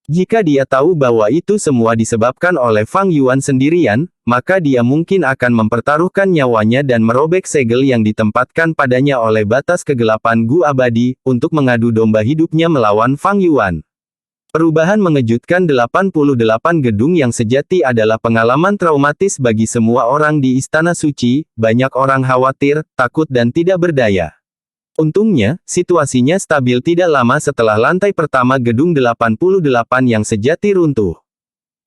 Jika dia tahu bahwa itu semua disebabkan oleh Fang Yuan sendirian, maka dia mungkin akan mempertaruhkan nyawanya dan merobek segel yang ditempatkan padanya oleh batas kegelapan Gu abadi, untuk mengadu domba hidupnya melawan Fang Yuan. Perubahan mengejutkan 88 gedung yang sejati adalah pengalaman traumatis bagi semua orang di Istana Suci, banyak orang khawatir, takut dan tidak berdaya. Untungnya, situasinya stabil tidak lama setelah lantai pertama gedung 88 yang sejati runtuh.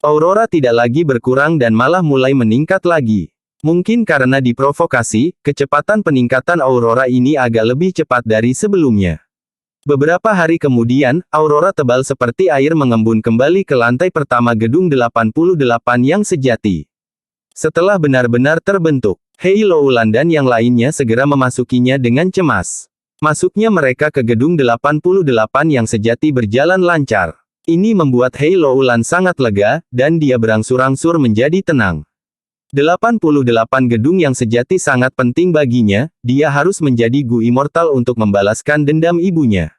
Aurora tidak lagi berkurang dan malah mulai meningkat lagi. Mungkin karena diprovokasi, kecepatan peningkatan aurora ini agak lebih cepat dari sebelumnya. Beberapa hari kemudian, aurora tebal seperti air mengembun kembali ke lantai pertama gedung 88 yang sejati. Setelah benar-benar terbentuk, Hei Loulan dan yang lainnya segera memasukinya dengan cemas. Masuknya mereka ke gedung 88 yang sejati berjalan lancar. Ini membuat Hei Loulan sangat lega, dan dia berangsur-angsur menjadi tenang. 88 gedung yang sejati sangat penting baginya, dia harus menjadi Gu Immortal untuk membalaskan dendam ibunya.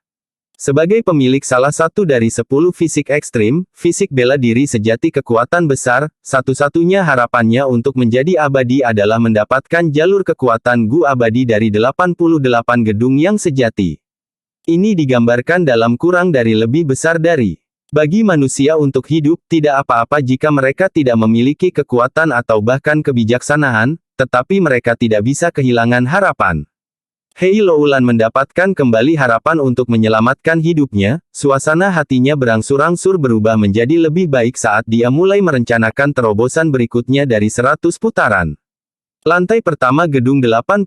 Sebagai pemilik salah satu dari 10 fisik ekstrim, fisik bela diri sejati kekuatan besar, satu-satunya harapannya untuk menjadi abadi adalah mendapatkan jalur kekuatan Gu abadi dari 88 gedung yang sejati. Ini digambarkan dalam kurang dari lebih besar dari. Bagi manusia untuk hidup, tidak apa-apa jika mereka tidak memiliki kekuatan atau bahkan kebijaksanaan, tetapi mereka tidak bisa kehilangan harapan. Hei Loulan mendapatkan kembali harapan untuk menyelamatkan hidupnya, suasana hatinya berangsur-angsur berubah menjadi lebih baik saat dia mulai merencanakan terobosan berikutnya dari 100 putaran. Lantai pertama gedung 88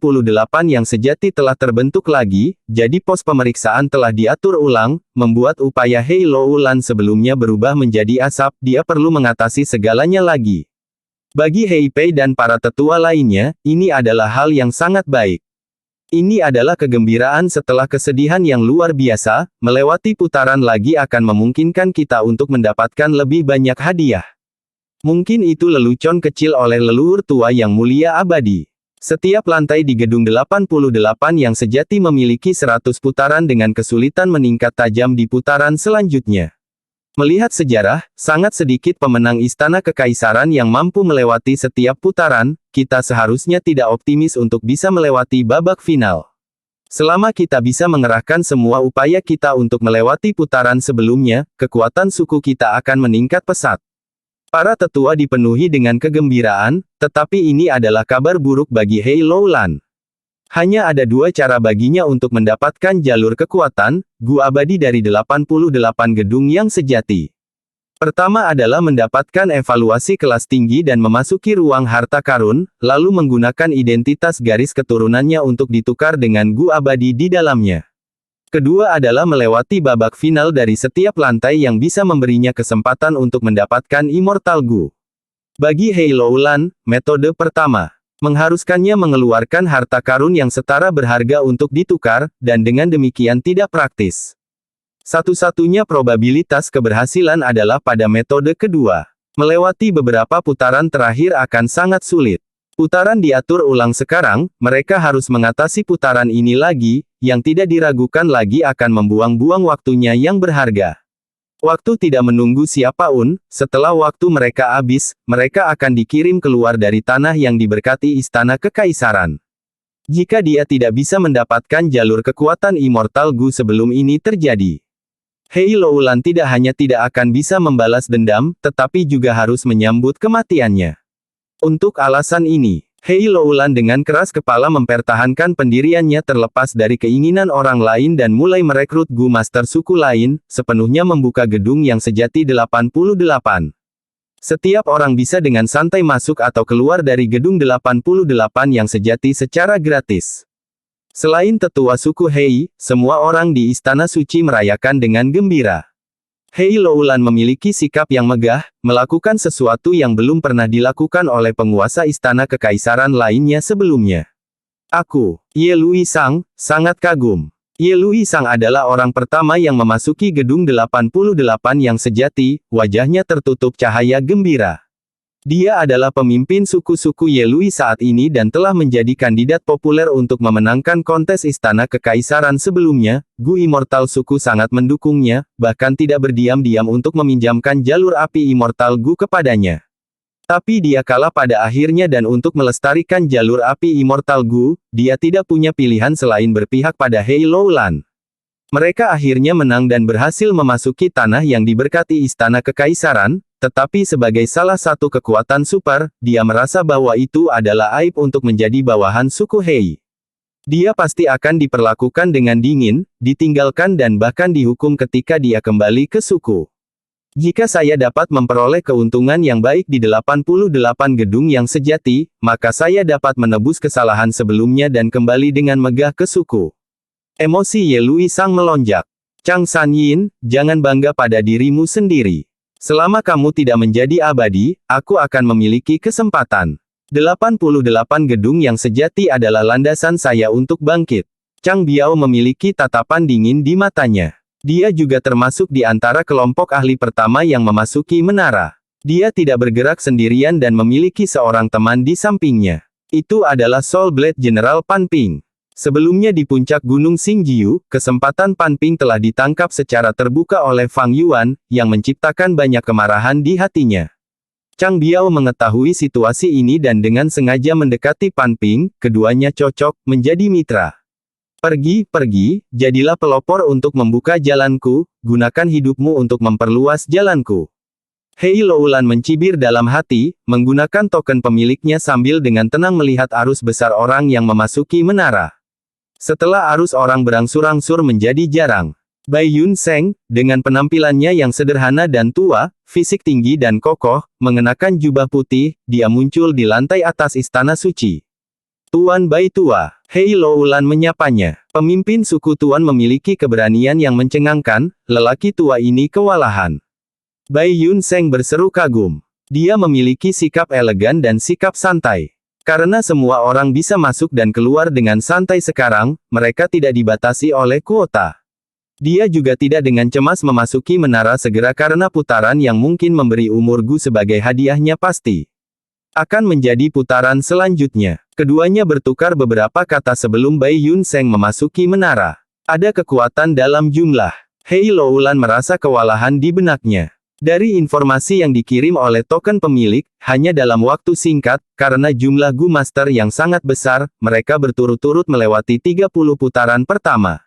yang sejati telah terbentuk lagi, jadi pos pemeriksaan telah diatur ulang, membuat upaya Hei Loulan sebelumnya berubah menjadi asap, dia perlu mengatasi segalanya lagi. Bagi Hei Pei dan para tetua lainnya, ini adalah hal yang sangat baik. Ini adalah kegembiraan setelah kesedihan yang luar biasa, melewati putaran lagi akan memungkinkan kita untuk mendapatkan lebih banyak hadiah. Mungkin itu lelucon kecil oleh leluhur tua yang mulia abadi. Setiap lantai di gedung 88 yang sejati memiliki 100 putaran dengan kesulitan meningkat tajam di putaran selanjutnya. Melihat sejarah, sangat sedikit pemenang istana kekaisaran yang mampu melewati setiap putaran, kita seharusnya tidak optimis untuk bisa melewati babak final. Selama kita bisa mengerahkan semua upaya kita untuk melewati putaran sebelumnya, kekuatan suku kita akan meningkat pesat. Para tetua dipenuhi dengan kegembiraan, tetapi ini adalah kabar buruk bagi Hei Loulan. Hanya ada dua cara baginya untuk mendapatkan jalur kekuatan, Gu abadi dari 88 gedung yang sejati. Pertama adalah mendapatkan evaluasi kelas tinggi dan memasuki ruang harta karun, lalu menggunakan identitas garis keturunannya untuk ditukar dengan Gu abadi di dalamnya. Kedua adalah melewati babak final dari setiap lantai yang bisa memberinya kesempatan untuk mendapatkan Immortal Gu. Bagi Hei Loulan, metode pertama mengharuskannya mengeluarkan harta karun yang setara berharga untuk ditukar, dan dengan demikian tidak praktis. Satu-satunya probabilitas keberhasilan adalah pada metode kedua. Melewati beberapa putaran terakhir akan sangat sulit. Putaran diatur ulang sekarang, mereka harus mengatasi putaran ini lagi, yang tidak diragukan lagi akan membuang-buang waktunya yang berharga. Waktu tidak menunggu siapapun, setelah waktu mereka habis, mereka akan dikirim keluar dari tanah yang diberkati Istana Kekaisaran. Jika dia tidak bisa mendapatkan jalur kekuatan Immortal Gu sebelum ini terjadi, Hei Loulan tidak hanya tidak akan bisa membalas dendam, tetapi juga harus menyambut kematiannya. Untuk alasan ini, Hei Loulan dengan keras kepala mempertahankan pendiriannya terlepas dari keinginan orang lain dan mulai merekrut Gu Master suku lain, sepenuhnya membuka gedung yang sejati 88. Setiap orang bisa dengan santai masuk atau keluar dari gedung 88 yang sejati secara gratis. Selain tetua suku Hei, semua orang di Istana Suci merayakan dengan gembira. Hei Loulan memiliki sikap yang megah, melakukan sesuatu yang belum pernah dilakukan oleh penguasa Istana Kekaisaran lainnya sebelumnya. Aku, Ye Luisang, sangat kagum. Ye Luisang adalah orang pertama yang memasuki gedung 88 yang sejati, wajahnya tertutup cahaya gembira. Dia adalah pemimpin suku-suku Ye Lui saat ini dan telah menjadi kandidat populer untuk memenangkan kontes Istana Kekaisaran sebelumnya. Gu Immortal suku sangat mendukungnya, bahkan tidak berdiam-diam untuk meminjamkan jalur api Immortal Gu kepadanya. Tapi dia kalah pada akhirnya dan untuk melestarikan jalur api Immortal Gu, dia tidak punya pilihan selain berpihak pada Hei Loulan. Mereka akhirnya menang dan berhasil memasuki tanah yang diberkati Istana Kekaisaran. Tetapi sebagai salah satu kekuatan super, dia merasa bahwa itu adalah aib untuk menjadi bawahan suku Hei. Dia pasti akan diperlakukan dengan dingin, ditinggalkan dan bahkan dihukum ketika dia kembali ke suku. Jika saya dapat memperoleh keuntungan yang baik di 88 gedung yang sejati, maka saya dapat menebus kesalahan sebelumnya dan kembali dengan megah ke suku. Emosi Ye Luisang melonjak. Chang Sanyin, jangan bangga pada dirimu sendiri. Selama kamu tidak menjadi abadi, aku akan memiliki kesempatan. 88 gedung yang sejati adalah landasan saya untuk bangkit. Chang Biao memiliki tatapan dingin di matanya. Dia juga termasuk di antara kelompok ahli pertama yang memasuki menara. Dia tidak bergerak sendirian dan memiliki seorang teman di sampingnya. Itu adalah Soul Blade General Pan Ping. Sebelumnya di puncak Gunung Xingjiu, kesempatan Pan Ping telah ditangkap secara terbuka oleh Fang Yuan, yang menciptakan banyak kemarahan di hatinya. Chang Biao mengetahui situasi ini dan dengan sengaja mendekati Pan Ping, keduanya cocok, menjadi mitra. Pergi, jadilah pelopor untuk membuka jalanku, gunakan hidupmu untuk memperluas jalanku. Hei Loulan mencibir dalam hati, menggunakan token pemiliknya sambil dengan tenang melihat arus besar orang yang memasuki menara. Setelah arus orang berangsur-angsur menjadi jarang, Bai Yun Seng, dengan penampilannya yang sederhana dan tua, fisik tinggi dan kokoh, mengenakan jubah putih, dia muncul di lantai atas Istana Suci. Tuan Bai tua, Hei Loulan menyapanya. Pemimpin suku Tuan memiliki keberanian yang mencengangkan, lelaki tua ini kewalahan. Bai Yun Seng berseru kagum. Dia memiliki sikap elegan dan sikap santai. Karena semua orang bisa masuk dan keluar dengan santai sekarang, mereka tidak dibatasi oleh kuota. Dia juga tidak dengan cemas memasuki menara segera karena putaran yang mungkin memberi umur Gu sebagai hadiahnya pasti akan menjadi putaran selanjutnya. Keduanya bertukar beberapa kata sebelum Bai Yun Seng memasuki menara. Ada kekuatan dalam jumlah. Hei Loulan merasa kewalahan di benaknya. Dari informasi yang dikirim oleh token pemilik, hanya dalam waktu singkat, karena jumlah Gu Master yang sangat besar, mereka berturut-turut melewati 30 putaran pertama.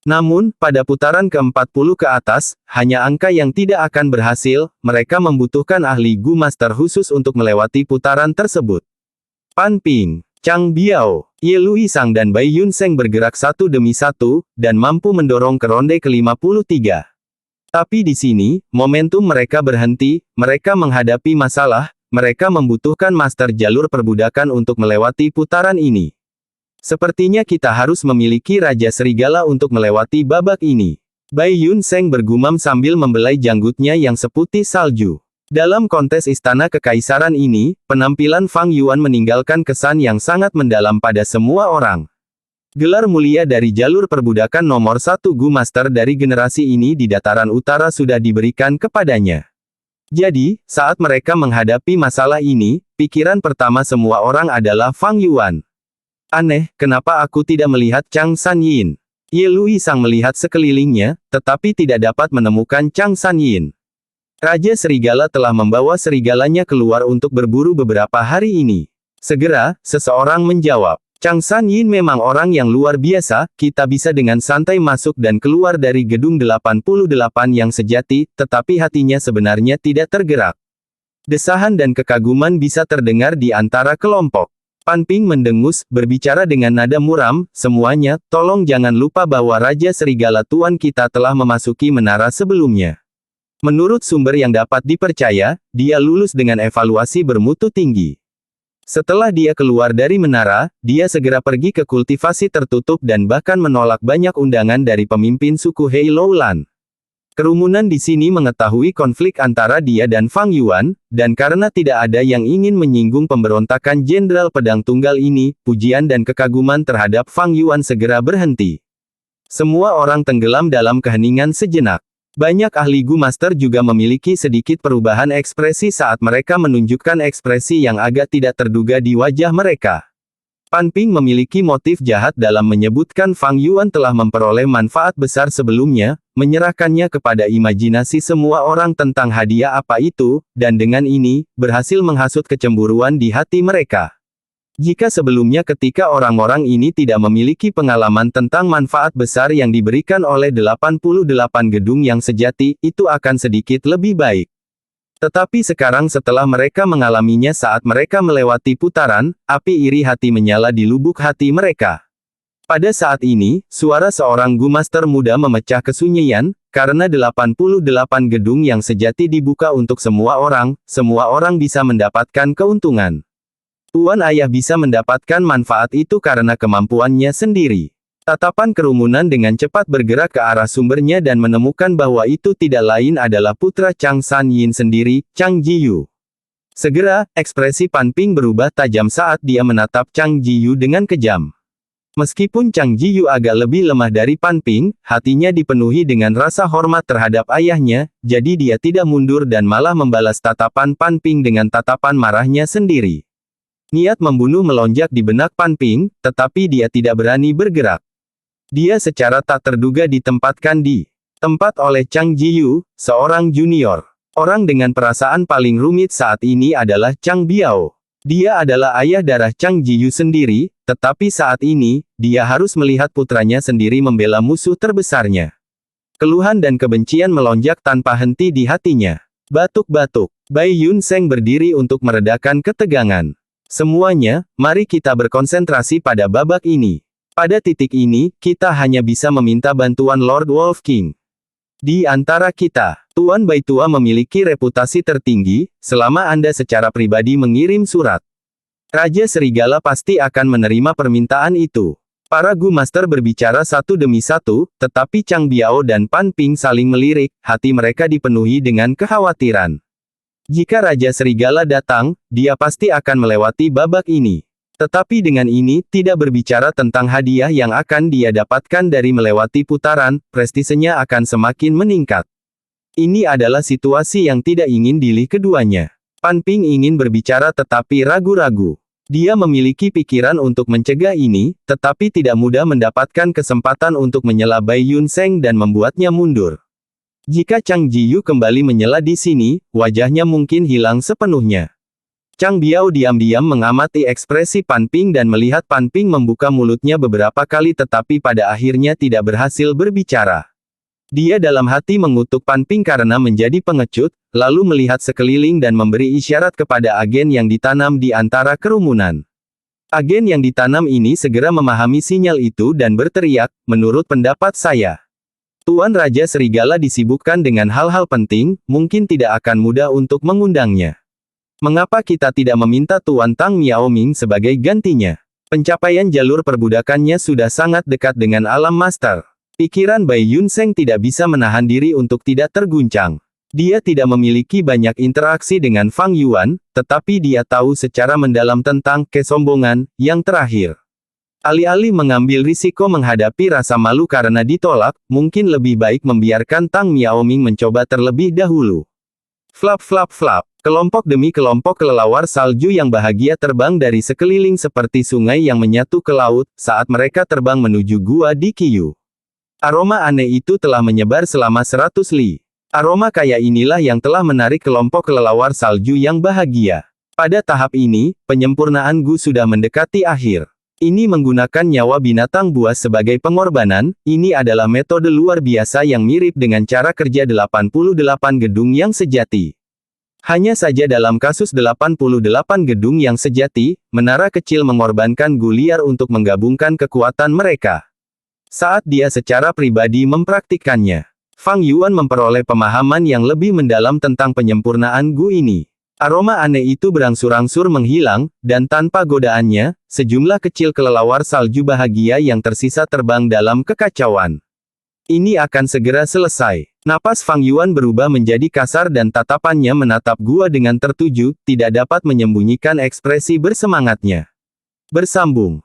Namun, pada putaran ke-40 ke atas, hanya angka yang tidak akan berhasil, mereka membutuhkan ahli Gu Master khusus untuk melewati putaran tersebut. Pan Ping, Chang Biao, Ye Luisang dan Bai Yun Seng bergerak satu demi satu, dan mampu mendorong ke ronde ke-53. Tapi di sini, momentum mereka berhenti, mereka menghadapi masalah, mereka membutuhkan master jalur perbudakan untuk melewati putaran ini. Sepertinya kita harus memiliki Raja Serigala untuk melewati babak ini. Bai Yun Seng bergumam sambil membelai janggutnya yang seputih salju. Dalam kontes Istana Kekaisaran ini, penampilan Fang Yuan meninggalkan kesan yang sangat mendalam pada semua orang. Gelar mulia dari jalur perbudakan nomor 1 Gu Master dari generasi ini di dataran utara sudah diberikan kepadanya. Jadi, saat mereka menghadapi masalah ini, pikiran pertama semua orang adalah Fang Yuan. Aneh, kenapa aku tidak melihat Chang Sanyin? Ye Luisang melihat sekelilingnya, tetapi tidak dapat menemukan Chang Sanyin. Raja Serigala telah membawa serigalanya keluar untuk berburu beberapa hari ini. Segera, seseorang menjawab. Chang Sanyin memang orang yang luar biasa, kita bisa dengan santai masuk dan keluar dari gedung 88 yang sejati, tetapi hatinya sebenarnya tidak tergerak. Desahan dan kekaguman bisa terdengar di antara kelompok. Pan Ping mendengus, berbicara dengan nada muram, semuanya, tolong jangan lupa bahwa Raja Serigala Tuan kita telah memasuki menara sebelumnya. Menurut sumber yang dapat dipercaya, dia lulus dengan evaluasi bermutu tinggi. Setelah dia keluar dari menara, dia segera pergi ke kultivasi tertutup dan bahkan menolak banyak undangan dari pemimpin suku Hei Loulan. Kerumunan di sini mengetahui konflik antara dia dan Fang Yuan, dan karena tidak ada yang ingin menyinggung pemberontakan Jenderal Pedang Tunggal ini, pujian dan kekaguman terhadap Fang Yuan segera berhenti. Semua orang tenggelam dalam keheningan sejenak. Banyak ahli Gu Master juga memiliki sedikit perubahan ekspresi saat mereka menunjukkan ekspresi yang agak tidak terduga di wajah mereka. Pan Ping memiliki motif jahat dalam menyebutkan Fang Yuan telah memperoleh manfaat besar sebelumnya, menyerahkannya kepada imajinasi semua orang tentang hadiah apa itu, dan dengan ini, berhasil menghasut kecemburuan di hati mereka. Jika sebelumnya ketika orang-orang ini tidak memiliki pengalaman tentang manfaat besar yang diberikan oleh 88 gedung yang sejati, itu akan sedikit lebih baik. Tetapi sekarang setelah mereka mengalaminya saat mereka melewati putaran, api iri hati menyala di lubuk hati mereka. Pada saat ini, suara seorang Gu Master muda memecah kesunyian, karena 88 gedung yang sejati dibuka untuk semua orang bisa mendapatkan keuntungan. Tuan Ayah bisa mendapatkan manfaat itu karena kemampuannya sendiri. Tatapan kerumunan dengan cepat bergerak ke arah sumbernya dan menemukan bahwa itu tidak lain adalah putra Chang Sanyin sendiri, Chang Jiyu. Segera, ekspresi Pan Ping berubah tajam saat dia menatap Chang Jiyu dengan kejam. Meskipun Chang Jiyu agak lebih lemah dari Pan Ping, hatinya dipenuhi dengan rasa hormat terhadap ayahnya, jadi dia tidak mundur dan malah membalas tatapan Pan Ping dengan tatapan marahnya sendiri. Niat membunuh melonjak di benak Pan Ping, tetapi dia tidak berani bergerak. Dia secara tak terduga ditempatkan di tempat oleh Chang Jiyu, seorang junior. Orang dengan perasaan paling rumit saat ini adalah Chang Biao. Dia adalah ayah darah Chang Jiyu sendiri, tetapi saat ini, dia harus melihat putranya sendiri membela musuh terbesarnya. Keluhan dan kebencian melonjak tanpa henti di hatinya. Batuk-batuk. Bai Yun Seng berdiri untuk meredakan ketegangan. Semuanya, mari kita berkonsentrasi pada babak ini. Pada titik ini, kita hanya bisa meminta bantuan Lord Wolf King. Di antara kita, Tuan Baitua memiliki reputasi tertinggi, selama Anda secara pribadi mengirim surat. Raja Serigala pasti akan menerima permintaan itu. Para Gu Master berbicara satu demi satu, tetapi Chang Biao dan Pan Ping saling melirik, hati mereka dipenuhi dengan kekhawatiran. Jika Raja Serigala datang, dia pasti akan melewati babak ini. Tetapi dengan ini, tidak berbicara tentang hadiah yang akan dia dapatkan dari melewati putaran, prestisenya akan semakin meningkat. Ini adalah situasi yang tidak ingin dilih keduanya. Pan Ping ingin berbicara tetapi ragu-ragu. Dia memiliki pikiran untuk mencegah ini, tetapi tidak mudah mendapatkan kesempatan untuk menyela Bai Yun Seng dan membuatnya mundur. Jika Chang Jiyu kembali menyela di sini, wajahnya mungkin hilang sepenuhnya. Chang Biao diam-diam mengamati ekspresi Pan Ping dan melihat Pan Ping membuka mulutnya beberapa kali tetapi pada akhirnya tidak berhasil berbicara. Dia dalam hati mengutuk Pan Ping karena menjadi pengecut, lalu melihat sekeliling dan memberi isyarat kepada agen yang ditanam di antara kerumunan. Agen yang ditanam ini segera memahami sinyal itu dan berteriak, menurut pendapat saya. Tuan Raja Serigala disibukkan dengan hal-hal penting, mungkin tidak akan mudah untuk mengundangnya. Mengapa kita tidak meminta Tuan Tang Miaoming sebagai gantinya? Pencapaian jalur perbudakannya sudah sangat dekat dengan alam master. Pikiran Bai Yun Seng tidak bisa menahan diri untuk tidak terguncang. Dia tidak memiliki banyak interaksi dengan Fang Yuan, tetapi dia tahu secara mendalam tentang kesombongan yang terakhir. Alih-alih mengambil risiko menghadapi rasa malu karena ditolak, mungkin lebih baik membiarkan Tang Miaoming mencoba terlebih dahulu. Flap flap flap. Kelompok demi kelompok kelelawar salju yang bahagia terbang dari sekeliling seperti sungai yang menyatu ke laut, saat mereka terbang menuju gua di Qiyu. Aroma aneh itu telah menyebar selama 100 li. Aroma kaya inilah yang telah menarik kelompok kelelawar salju yang bahagia. Pada tahap ini, penyempurnaan Gu sudah mendekati akhir. Ini menggunakan nyawa binatang buas sebagai pengorbanan, ini adalah metode luar biasa yang mirip dengan cara kerja 88 gedung yang sejati. Hanya saja dalam kasus 88 gedung yang sejati, menara kecil mengorbankan Gu liar untuk menggabungkan kekuatan mereka. Saat dia secara pribadi mempraktikkannya, Fang Yuan memperoleh pemahaman yang lebih mendalam tentang penyempurnaan Gu ini. Aroma aneh itu berangsur-angsur menghilang, dan tanpa godaannya, sejumlah kecil kelelawar salju bahagia yang tersisa terbang dalam kekacauan. Ini akan segera selesai. Napas Fang Yuan berubah menjadi kasar dan tatapannya menatap gua dengan tertuju, tidak dapat menyembunyikan ekspresi bersemangatnya. Bersambung.